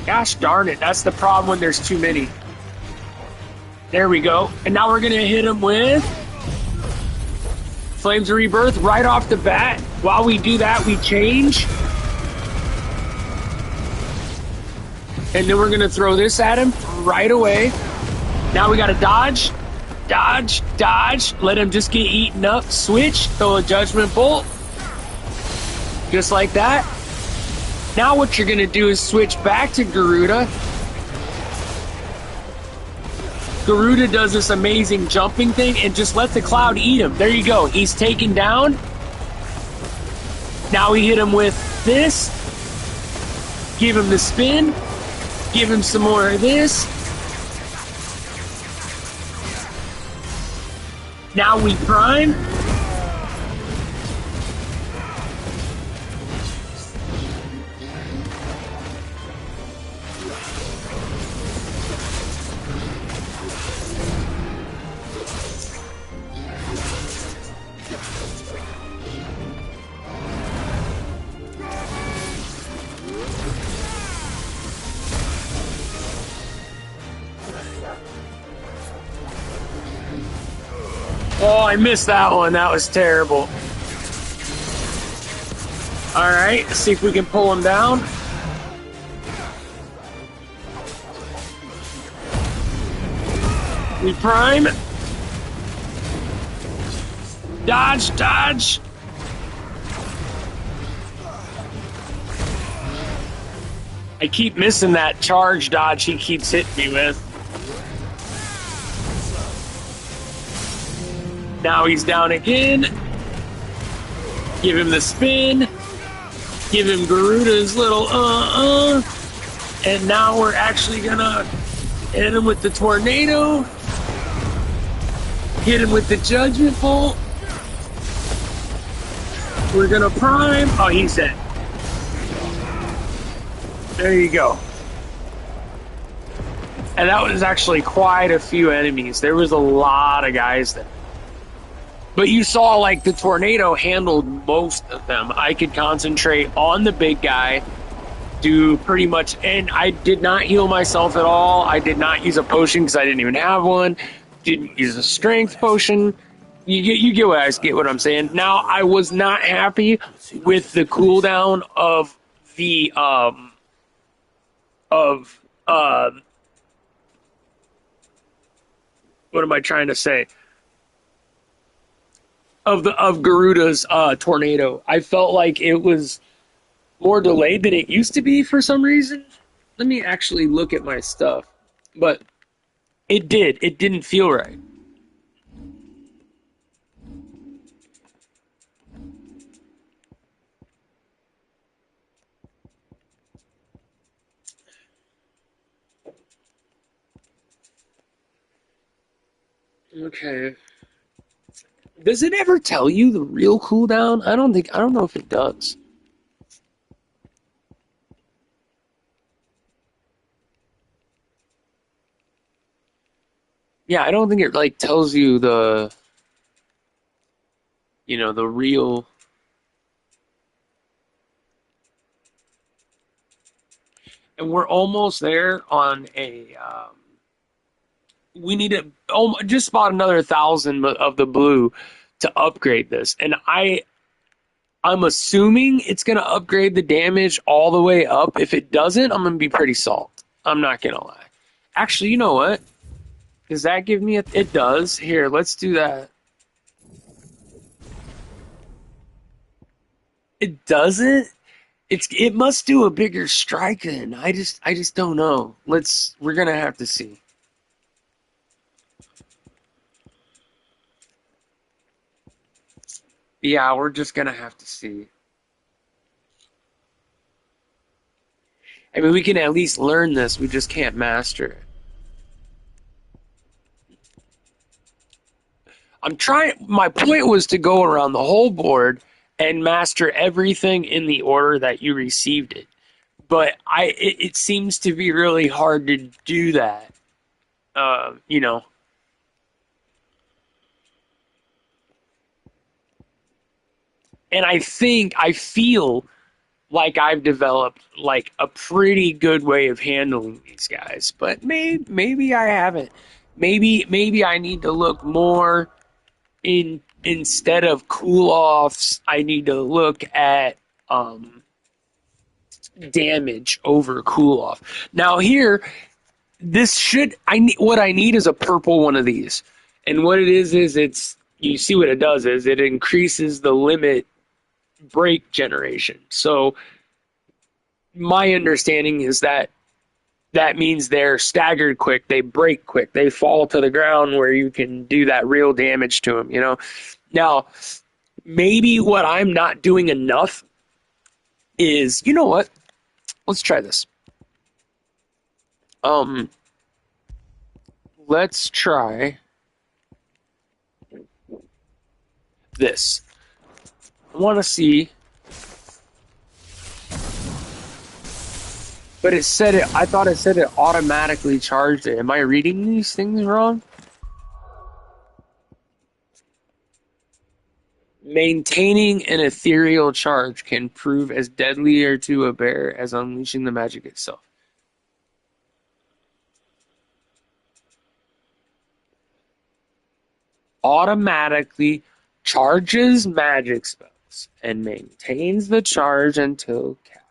Gosh darn it, that's the problem when there's too many. There we go. And now we're going to hit him with Flames of Rebirth right off the bat. While we do that, we change. And then we're going to throw this at him right away. Now we got to dodge. Let him just get eaten up. Switch, throw a Judgment Bolt. Just like that. Now what you're going to do is switch back to Garuda. Garuda does this amazing jumping thing and just let the cloud eat him. There you go. He's taken down. Now we hit him with this. Give him the spin. Give him some more of this. Now we prime. Oh, I missed that one. That was terrible. All right, let's see if we can pull him down. We prime. Dodge, dodge. I keep missing that charge dodge he keeps hitting me with. Now he's down again. Give him the spin. Give him Garuda's little And now we're actually gonna hit him with the tornado. Hit him with the judgment bolt. We're gonna prime. Oh, he's dead. There you go. And that was actually quite a few enemies. There was a lot of guys there. But you saw, like, the tornado handled most of them. I could concentrate on the big guy, do pretty much, and I did not heal myself at all. I did not use a potion because I didn't even have one. Didn't use a strength potion. You get what I'm saying. Now, I was not happy with the cooldown of the what am I trying to say? Of Garuda's tornado. I felt like it was more delayed than it used to be for some reason. Let me actually look at my stuff. But it didn't feel right. Okay. Does it ever tell you the real cooldown? I don't know if it does. Yeah, I don't think it like tells you the the real. And we're almost there on a we need to just spot another 1,000 of the blue to upgrade this. And I'm assuming it's going to upgrade the damage all the way up. If it doesn't, I'm going to be pretty salty. I'm not going to lie. Actually, you know what? Does that give me it does. Here, let's do that. It doesn't? It must do a bigger strike then. I just don't know. We're going to have to see. Yeah, we're just gonna have to see. I mean, we can at least learn this. We just can't master it. I'm trying. My point was to go around the whole board and master everything in the order that you received it. But it seems to be really hard to do that. And I feel like I've developed like a pretty good way of handling these guys, but maybe I haven't. Maybe I need to look more instead of cool offs. I need to look at damage over cool off. Now here, what I need is a purple one of these, and what it is you see what it does is it increases the limit break generation. So my understanding is that that means they're staggered quick, they break quick, they fall to the ground where you can do that real damage to them, you know? Now, maybe what I'm not doing enough is, you know what? Let's try this. Let's try this. I want to see. But it said it, I thought it said it automatically charged it. Am I reading these things wrong? Maintaining an ethereal charge can prove as deadlier to a bear as unleashing the magic itself. Automatically charges magic spells and maintains the charge until cast.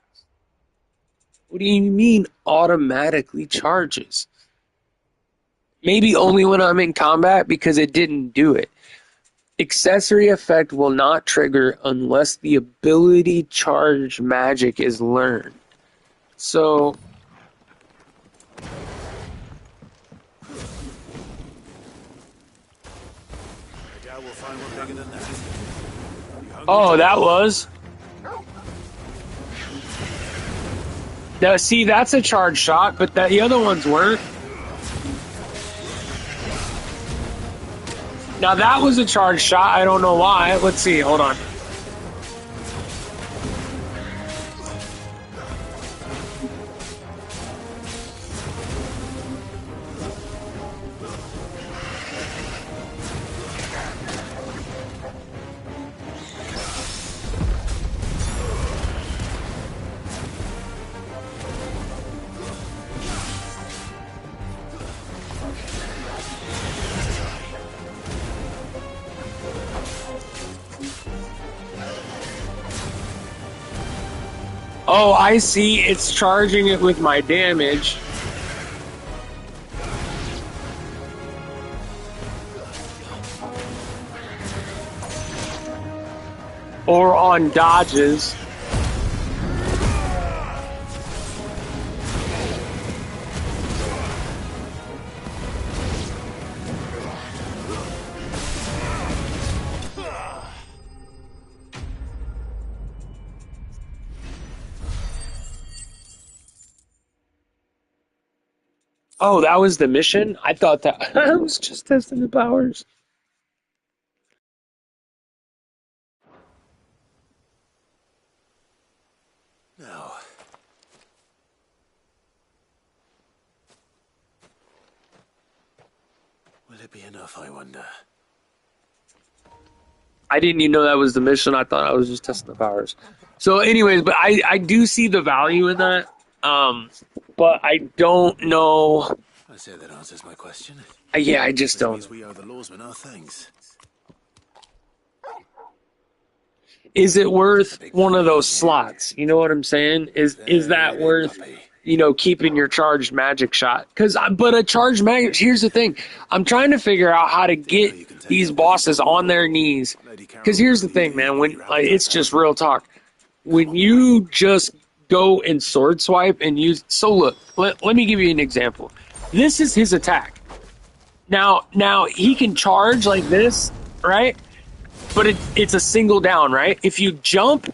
What do you mean automatically charges? Maybe only when I'm in combat because it didn't do it. Accessory effect will not trigger unless the ability charge magic is learned. So We'll find one bigger than that. oh, that was. Now, see, that's a charge shot, but the other ones weren't. Now, that was a charge shot. I don't know why. Let's see. Hold on. Oh, I see. It's charging it with my damage. Or on dodges. Oh, that was the mission? I thought that I was just testing the powers. Now. Will it be enough, I wonder? I didn't even know that was the mission. I thought I was just testing the powers. So anyways, but I do see the value in that. But I don't know. I say that answers my question. Yeah, I just This don't. means we owe the lawsmen our thanks. Is it worth one of those slots? You know what I'm saying? Is that worth, keeping your charged magic shot? But a charged magic. Here's the thing. I'm trying to figure out how to get these bosses on their knees. Because here's the thing, man. When it's just real talk. When you just go and sword swipe and use. So look, let me give you an example. This is his attack. Now he can charge like this, right? But it's a single down, right? If you jump,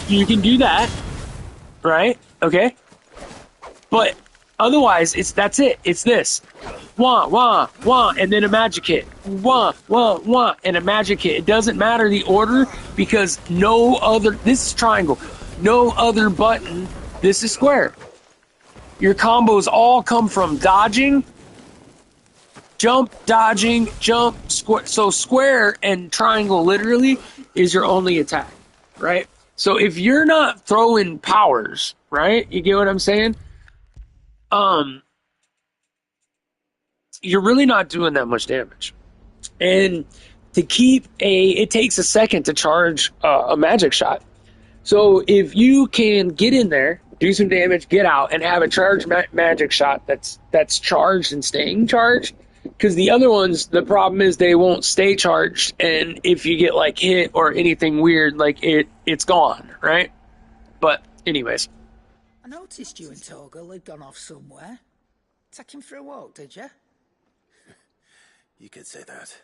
you can do that, right? Okay? But otherwise, that's it. It's this. Wah, wah, wah, and then a magic hit. Wah, wah, wah, and a magic hit. It doesn't matter the order because this is triangle. No other button, this is square. Your combos all come from dodging, jump, dodging, jump, square. So square and triangle literally is your only attack, right? So if you're not throwing powers, right? You get what I'm saying? You're really not doing that much damage. And it takes a second to charge a magic shot. So if you can get in there, do some damage, get out, and have a charged magic shot that's charged and staying charged, because the other ones, the problem is they won't stay charged, and if you get like hit or anything weird, like it's gone, right? But anyways, I noticed you and Torgal had gone off somewhere. Take him for a walk, did you? You could say that.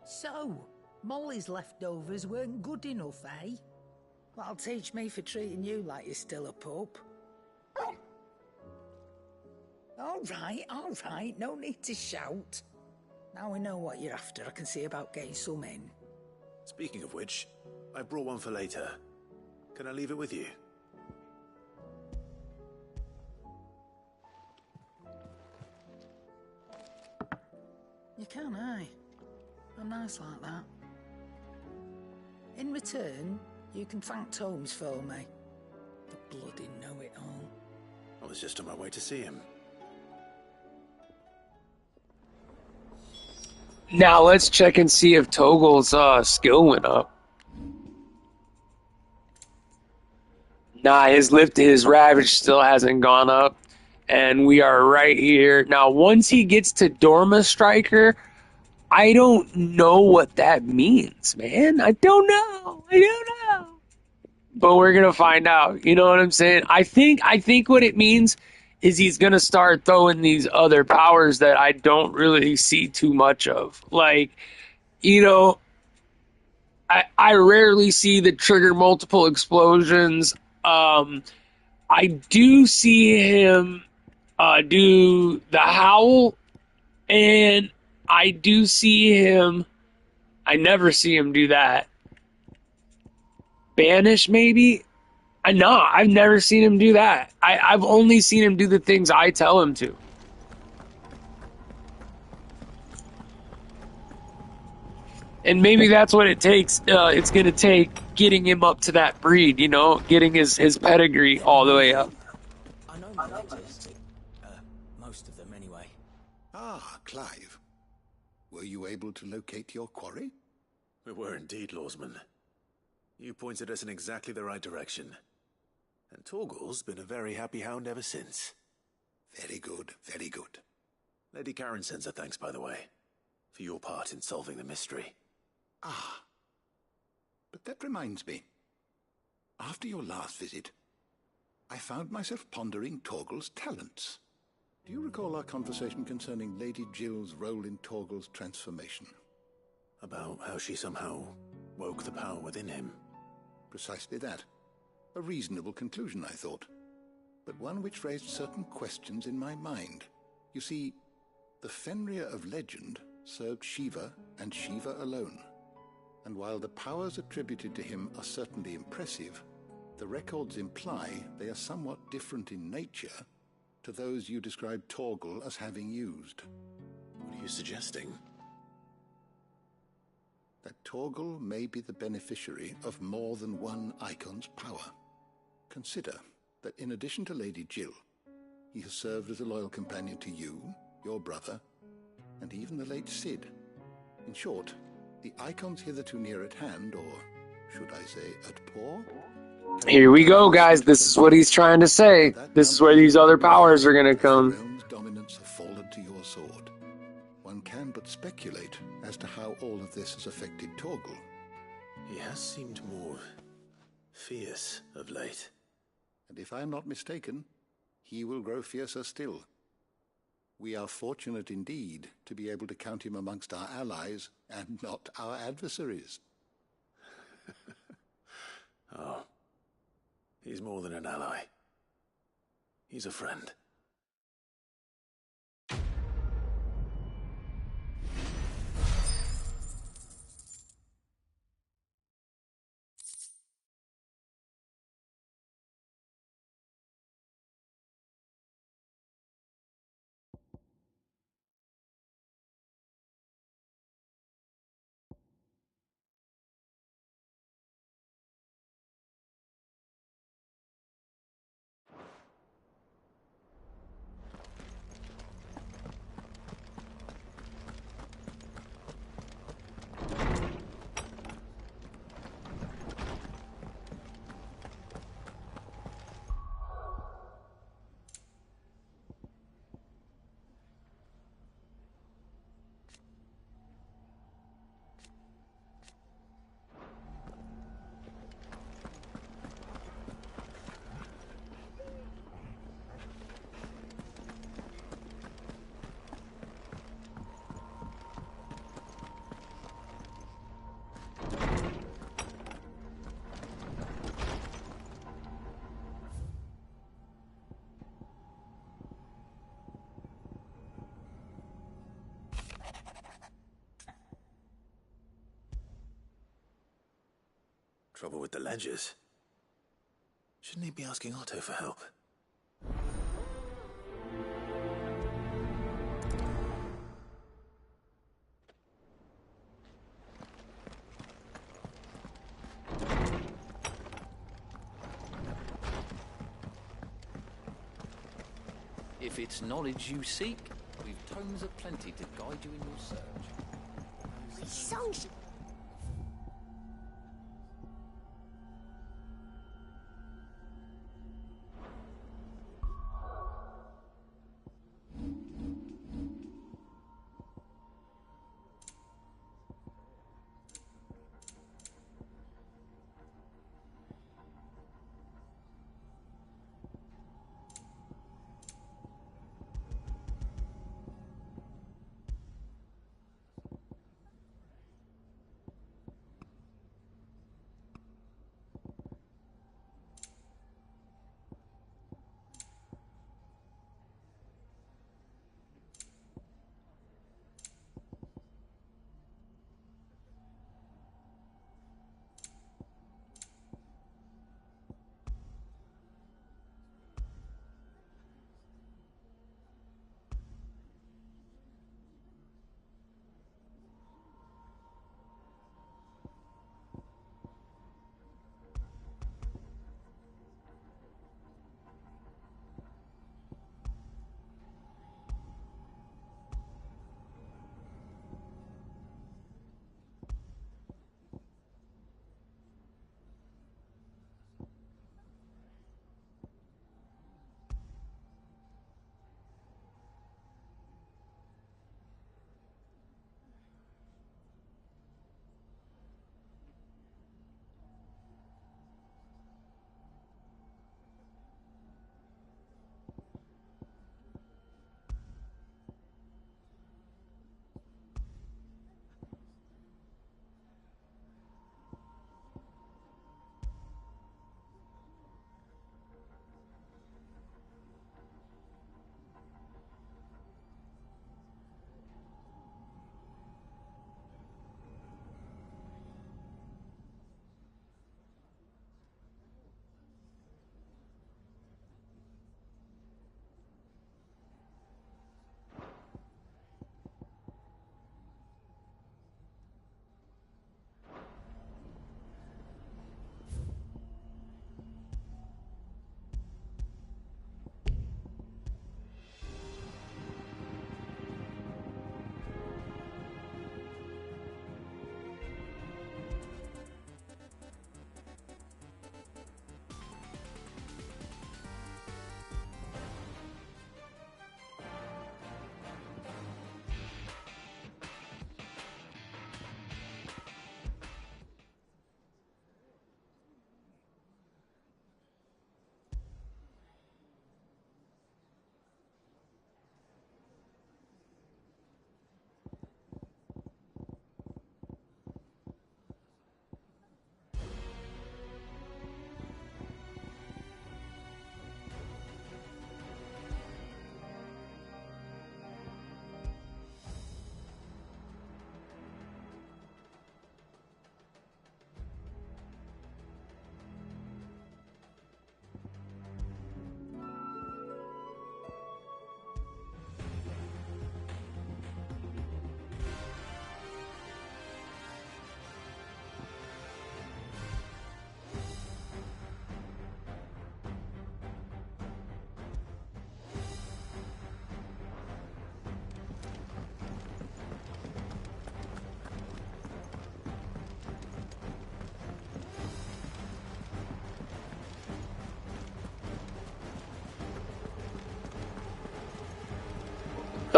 So, Molly's leftovers weren't good enough, eh? That'll teach me for treating you like you're still a pup. All right, no need to shout. Now we know what you're after, I can see about getting some in. Speaking of which, I brought one for later. Can I leave it with you? You can, aye. I'm nice like that. In return, you can thank Tomes for me. The bloody know-it-all. I was just on my way to see him. Now let's check and see if Togel's skill went up. Nah, his Ravage still hasn't gone up. And we are right here. Now, once he gets to Dorma Striker, I don't know what that means, man. I don't know. But we're gonna find out. You know what I'm saying? I think what it means is he's gonna start throwing these other powers that I don't really see too much of. Like, you know, I rarely see the trigger multiple explosions. I do see him do the howl, and I do see him. I never see him do that. Banish, maybe? I've never seen him do that. I've only seen him do the things I tell him to. And maybe that's what it takes. It's going to take getting him up to that breed, you know, getting his pedigree all the way up. I know my letters. Most of them, anyway. Ah, Clive. Were you able to locate your quarry? We were indeed, Lawsman. You pointed us in exactly the right direction. And Torgal's been a very happy hound ever since. Very good, very good. Lady Karen sends her thanks, by the way, for your part in solving the mystery. Ah. But that reminds me. After your last visit, I found myself pondering Torgal's talents. Do you recall our conversation concerning Lady Jill's role in Torgal's transformation? About how she somehow woke the power within him. Precisely that. A reasonable conclusion, I thought, but one which raised certain questions in my mind. You see, the Fenrir of legend served Shiva and Shiva alone. And while the powers attributed to him are certainly impressive, the records imply they are somewhat different in nature to those you described Torgal as having used. What are you suggesting? That Torgal may be the beneficiary of more than one icon's power. Consider that in addition to Lady Jill, he has served as a loyal companion to you, your brother, and even the late Cid. In short, the icons hitherto near at hand, or should I say at paw? Here we go, guys. This is what he's trying to say. This is where these other powers are going to come. The realm's dominance have fallen to your sword. One can but speculate as to how all of this has affected Torgal. He has seemed more fierce of late. And if I am not mistaken, he will grow fiercer still. We are fortunate indeed to be able to count him amongst our allies and not our adversaries. Oh, he's more than an ally. He's a friend. Trouble with the ledgers. Shouldn't he be asking Otto for help? If it's knowledge you seek, we've tomes aplenty to guide you in your search. Sounds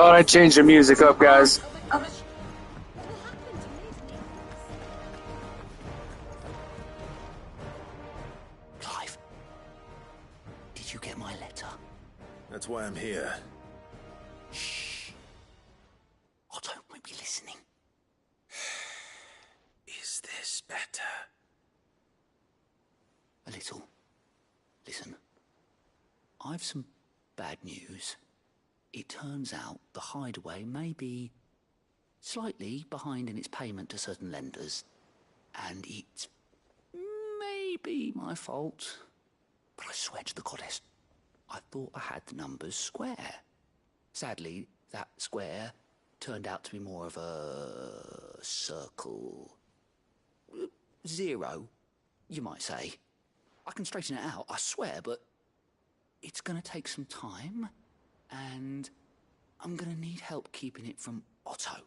Thought I'd change the music up, guys. what will happen to me? Clive, did you get my letter? That's why I'm here. Shh. Otto might be listening. Is this better? A little. Listen, I've some bad news. It turns out the hideaway may be slightly behind in its payment to certain lenders, and it's may be my fault, but I swear to the goddess, I thought I had the numbers square. Sadly, that square turned out to be more of a circle. 0, you might say. I can straighten it out, I swear, but it's going to take some time, and I'm going to need help keeping it from Otto.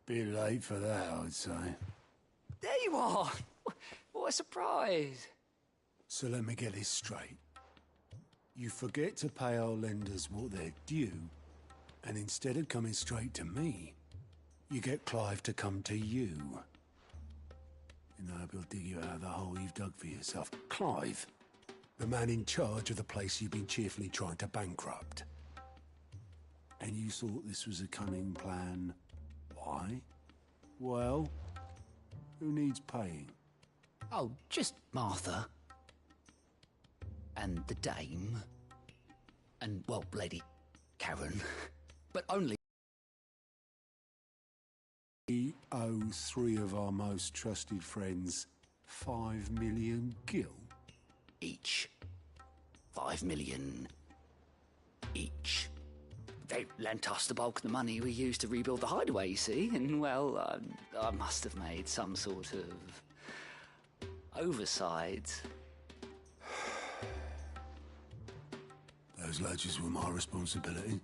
Bit late for that, I'd say. There you are! What a surprise! So let me get this straight. You forget to pay our lenders what they're due, and instead of coming straight to me, you get Clive to come to you. And I hope he'll dig you out of the hole you've dug for yourself. Clive, the man in charge of the place you've been cheerfully trying to bankrupt. And you thought this was a cunning plan. Why? Well, who needs paying? Oh, just Martha. And the dame. And, well, Lady Karen. But only... We owe 3 of our most trusted friends 5 million gil. Each. 5 million each. They lent us the bulk of the money we used to rebuild the hideaway, you see, and, well, I must have made some sort of oversight. Those ledgers were my responsibility,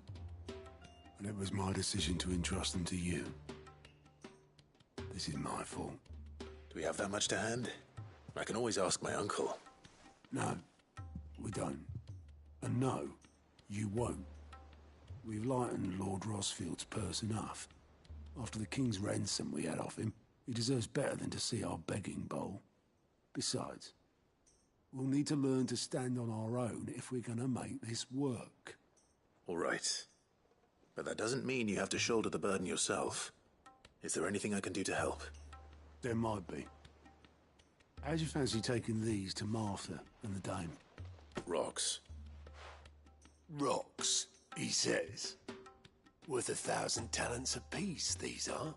and it was my decision to entrust them to you. This is my fault. Do we have that much to hand? I can always ask my uncle. No, we don't. And no, you won't. We've lightened Lord Rosfield's purse enough. After the king's ransom we had off him, he deserves better than to see our begging bowl. Besides, we'll need to learn to stand on our own if we're gonna make this work. All right. But that doesn't mean you have to shoulder the burden yourself. Is there anything I can do to help? There might be. How'd you fancy taking these to Martha and the dame? Rocks. Rocks, he says. Worth 1,000 talents apiece, these are.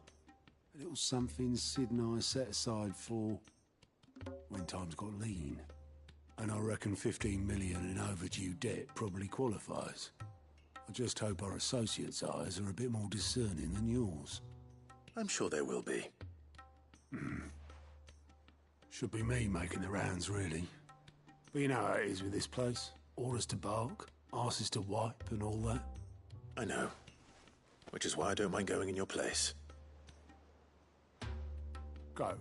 A little something Sid and I set aside for when times got lean. And I reckon 15 million in overdue debt probably qualifies. I just hope our associates' eyes are a bit more discerning than yours. I'm sure there will be. Should be me making the rounds, really. But you know how it is with this place. Orders to bark, arses to wipe, and all that. I know. Which is why I don't mind going in your place. Go.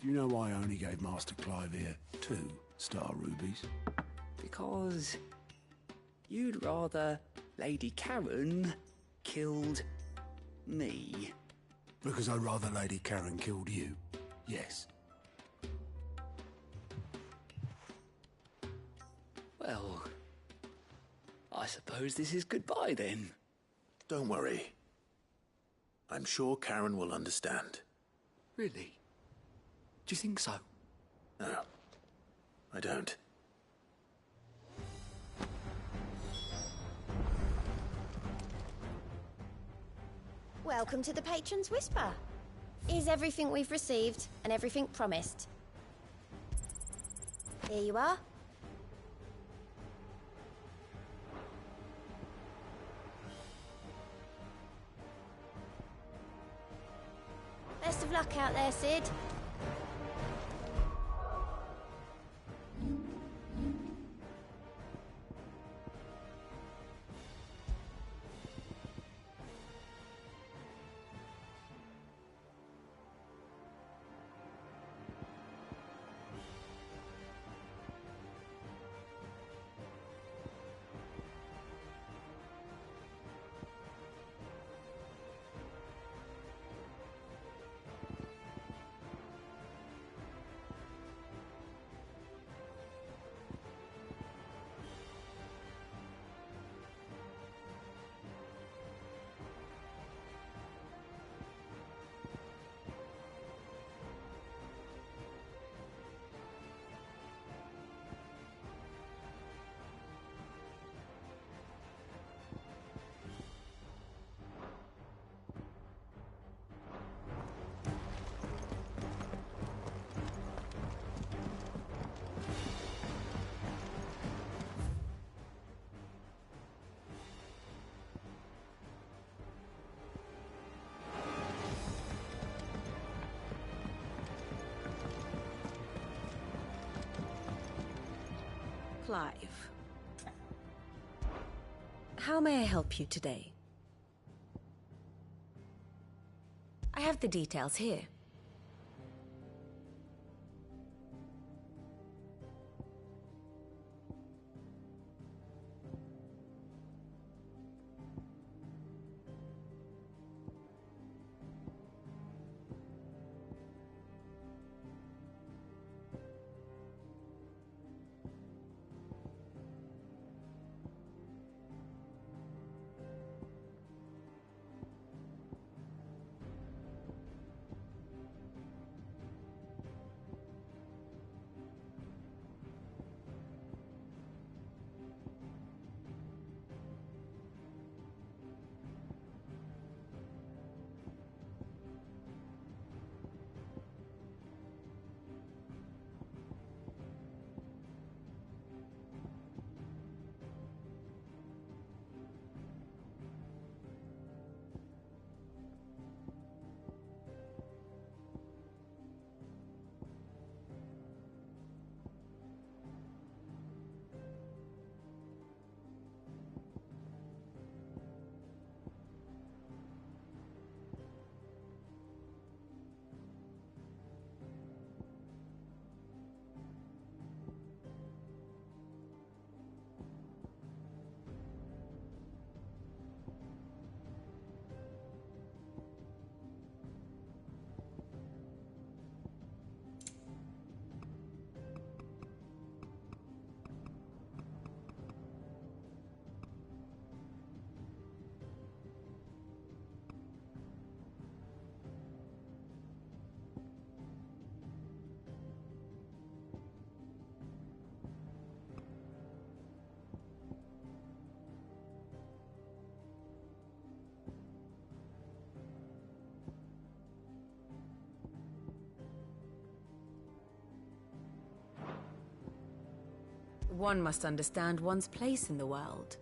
Do you know why I only gave Master Clive here 2 star rubies? Because you'd rather Lady Karen killed me. Because I'd rather Lady Karen killed you. Yes. Well, I suppose this is goodbye then. Don't worry. I'm sure Karen will understand. Really? Do you think so? No, I don't. Welcome to the Patron's Whisper. Here's everything we've received and everything promised. Here you are. Best of luck out there, Sid. Clive. How may I help you today? I have the details here. One must understand one's place in the world.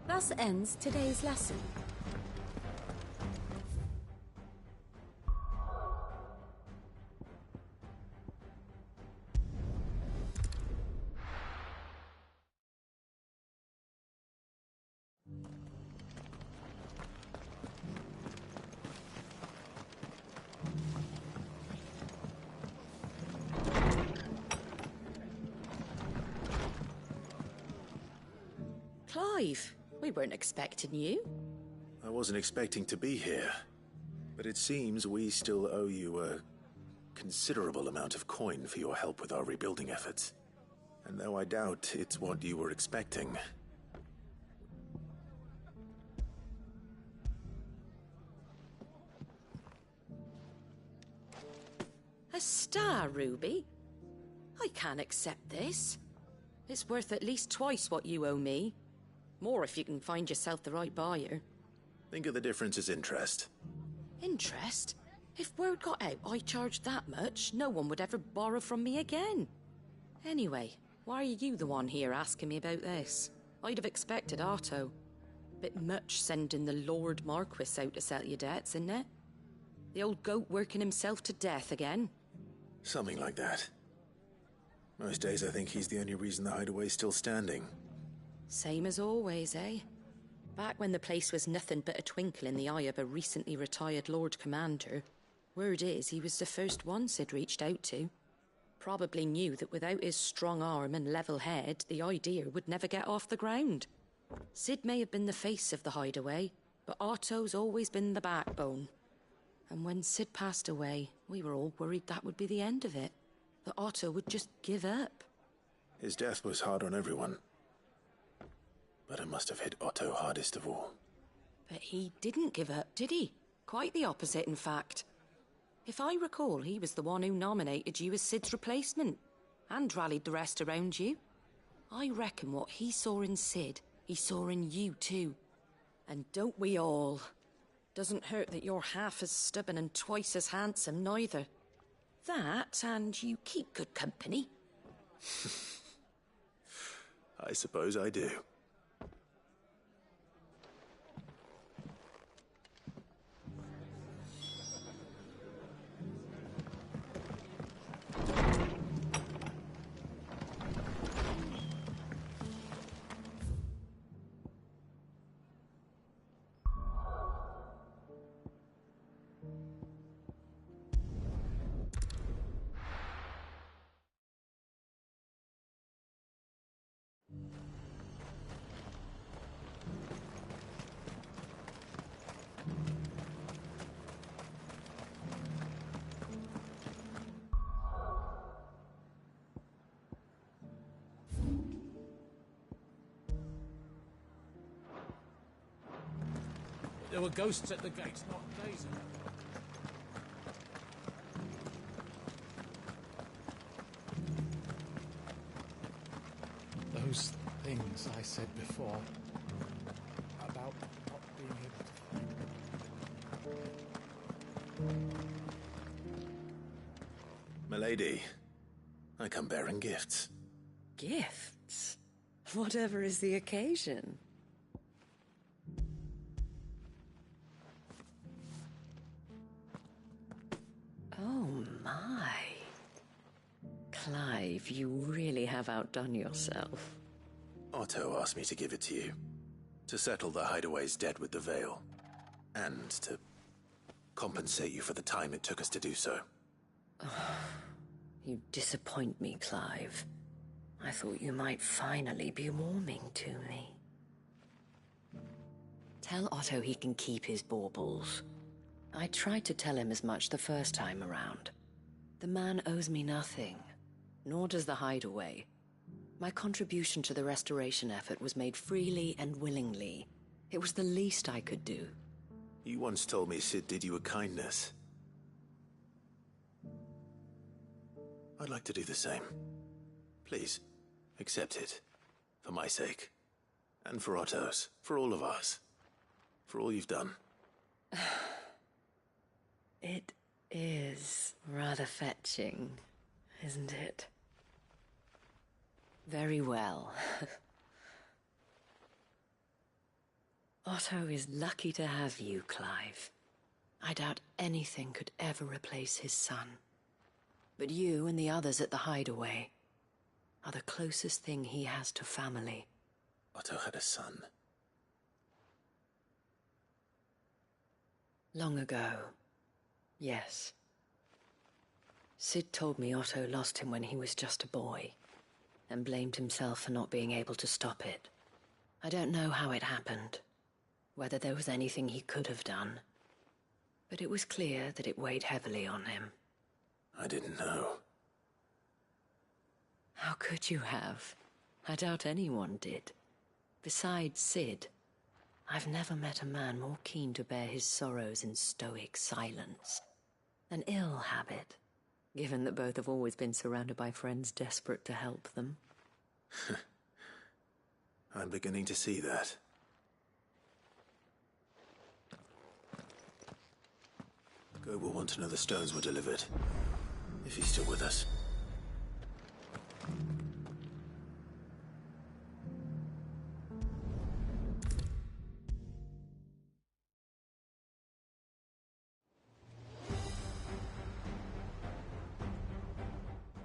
Thus ends today's lesson. Clive, we weren't expecting you. I wasn't expecting to be here, but it seems we still owe you a considerable amount of coin for your help with our rebuilding efforts. And though I doubt it's what you were expecting... A star, Ruby? I can't accept this. It's worth at least twice what you owe me. More if you can find yourself the right buyer. Think of the difference as interest. Interest? If word got out I charged that much, no one would ever borrow from me again. Anyway, why are you the one here asking me about this? I'd have expected Otto. Bit much sending the Lord Marquis out to settle your debts, isn't it? The old goat working himself to death again. Something like that. Most days I think he's the only reason the hideaway's still standing. Same as always, eh? Back when the place was nothing but a twinkle in the eye of a recently retired Lord Commander, word is he was the first one Sid reached out to. Probably knew that without his strong arm and level head, the idea would never get off the ground. Sid may have been the face of the hideaway, but Otto's always been the backbone. And when Sid passed away, we were all worried that would be the end of it. That Otto would just give up. His death was hard on everyone. But it must have hit Otto hardest of all. But he didn't give up, did he? Quite the opposite, in fact. If I recall, he was the one who nominated you as Sid's replacement, and rallied the rest around you. I reckon what he saw in Sid, he saw in you too. And don't we all? Doesn't hurt that you're half as stubborn and twice as handsome, neither. That, and you keep good company. I suppose I do. There were ghosts at the gates not days ago. Those things I said before about not being able to find. Milady, I come bearing gifts. Gifts? Whatever is the occasion. Oh my. Clive, you really have outdone yourself. Otto asked me to give it to you. To settle the Hideaway's debt with the Veil. And to compensate you for the time it took us to do so. You disappoint me, Clive. I thought you might finally be warming to me. Tell Otto he can keep his baubles. I tried to tell him as much the first time around. The man owes me nothing, nor does the Hideaway. My contribution to the restoration effort was made freely and willingly. It was the least I could do. You once told me Sid did you a kindness. I'd like to do the same. Please, accept it. For my sake. And for Otto's. For all of us. For all you've done. It is rather fetching, isn't it? Very well. Otto is lucky to have you, Clive. I doubt anything could ever replace his son. But you and the others at the Hideaway are the closest thing he has to family. Otto had a son. Long ago, yes. Sid told me Otto lost him when he was just a boy, and blamed himself for not being able to stop it. I don't know how it happened, whether there was anything he could have done, but it was clear that it weighed heavily on him. I didn't know. How could you have? I doubt anyone did. Besides Sid, I've never met a man more keen to bear his sorrows in stoic silence. An ill habit, given that both have always been surrounded by friends desperate to help them. I'm beginning to see that. Go will want to know the stones were delivered. If he's still with us.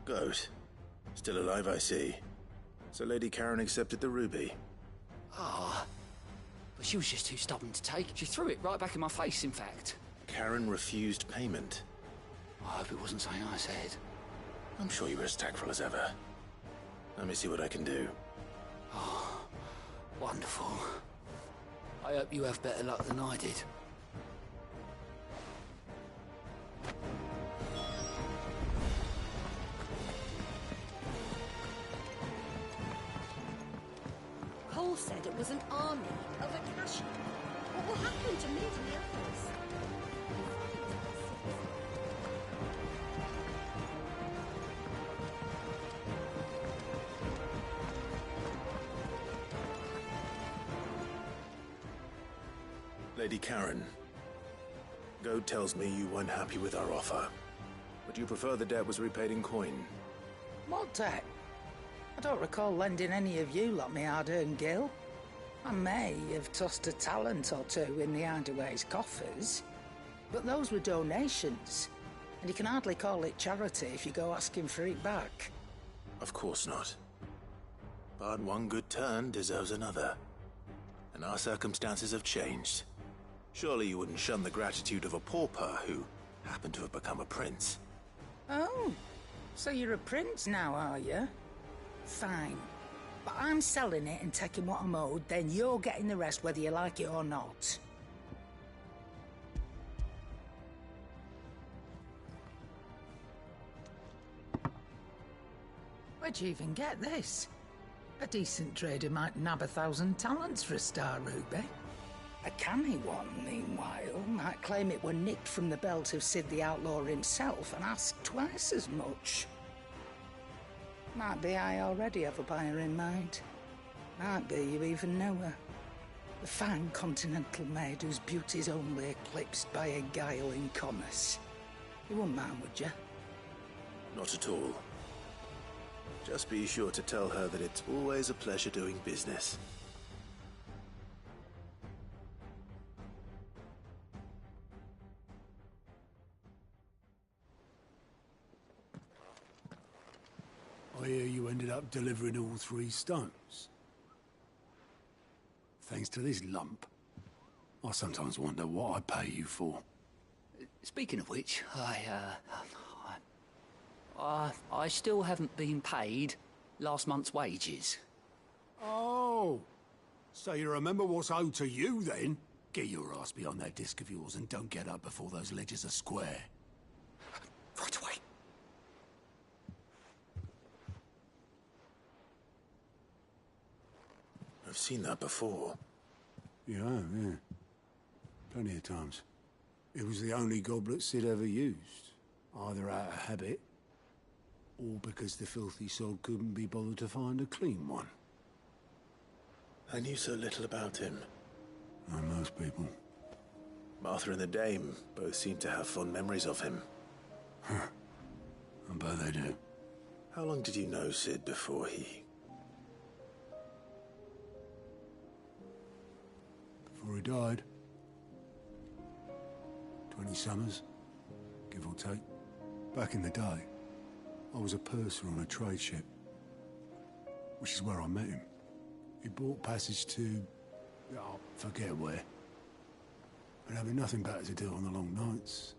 Goat. Still alive, I see. So Lady Karen accepted the ruby. Ah, but she was just too stubborn to take. She threw it right back in my face, in fact. Karen refused payment. I hope it wasn't something I said. I'm sure you were as tactful as ever. Let me see what I can do. Oh, wonderful. I hope you have better luck than I did. Cole said it was an army of Akashi. What will happen to me and the others? Lady Karen, Goad tells me you weren't happy with our offer. Would you prefer the debt was repaid in coin? What debt? I don't recall lending any of you lot me hard-earned gil. I may have tossed a talent or two in the Hideaway's coffers, but those were donations, and you can hardly call it charity if you go asking for it back. Of course not. But one good turn deserves another. And our circumstances have changed. Surely you wouldn't shun the gratitude of a pauper who happened to have become a prince. Oh, so you're a prince now, are you? Fine. But I'm selling it and taking what I'm owed, then you're getting the rest whether you like it or not. Where'd you even get this? A decent trader might nab 1,000 talents for a star ruby. A canny one, meanwhile, might claim it were nicked from the belt of Sid the Outlaw himself and ask twice as much. Might be I already have a buyer in mind. Might be you even know her. The fine continental maid whose beauty's only eclipsed by a guile in commerce. You wouldn't mind, would you? Not at all. Just be sure to tell her that it's always a pleasure doing business. I hear you ended up delivering all 3 stones. Thanks to this lump. I sometimes wonder what I pay you for. Speaking of which, I still haven't been paid last month's wages. Oh, so you remember what's owed to you then? Get your ass behind that disc of yours and don't get up before those ledgers are square. Right away. I've seen that before. You have, yeah. Plenty of times. It was the only goblet Sid ever used. Either out of habit, or because the filthy sod couldn't be bothered to find a clean one. I knew so little about him. Like most people. Martha and the Dame both seem to have fond memories of him. Huh. I bet they do. How long did you know Sid before he... Before he died. 20 summers, give or take. Back in the day, I was a purser on a trade ship, which is where I met him. He bought passage to... oh, forget where. And having nothing better to do on the long nights,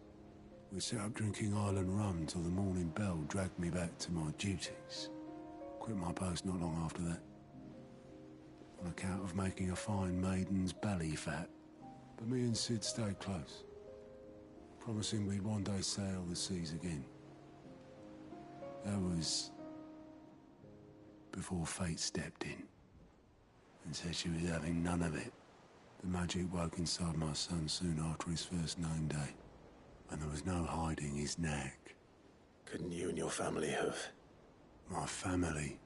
we set up drinking island rum till the morning bell dragged me back to my duties. Quit my post not long after that. On account of making a fine maiden's belly fat. But me and Sid stayed close, promising we'd one day sail the seas again. That was before fate stepped in and said she was having none of it. The magic woke inside my son soon after his first known day, and there was no hiding his knack. Couldn't you and your family have... My family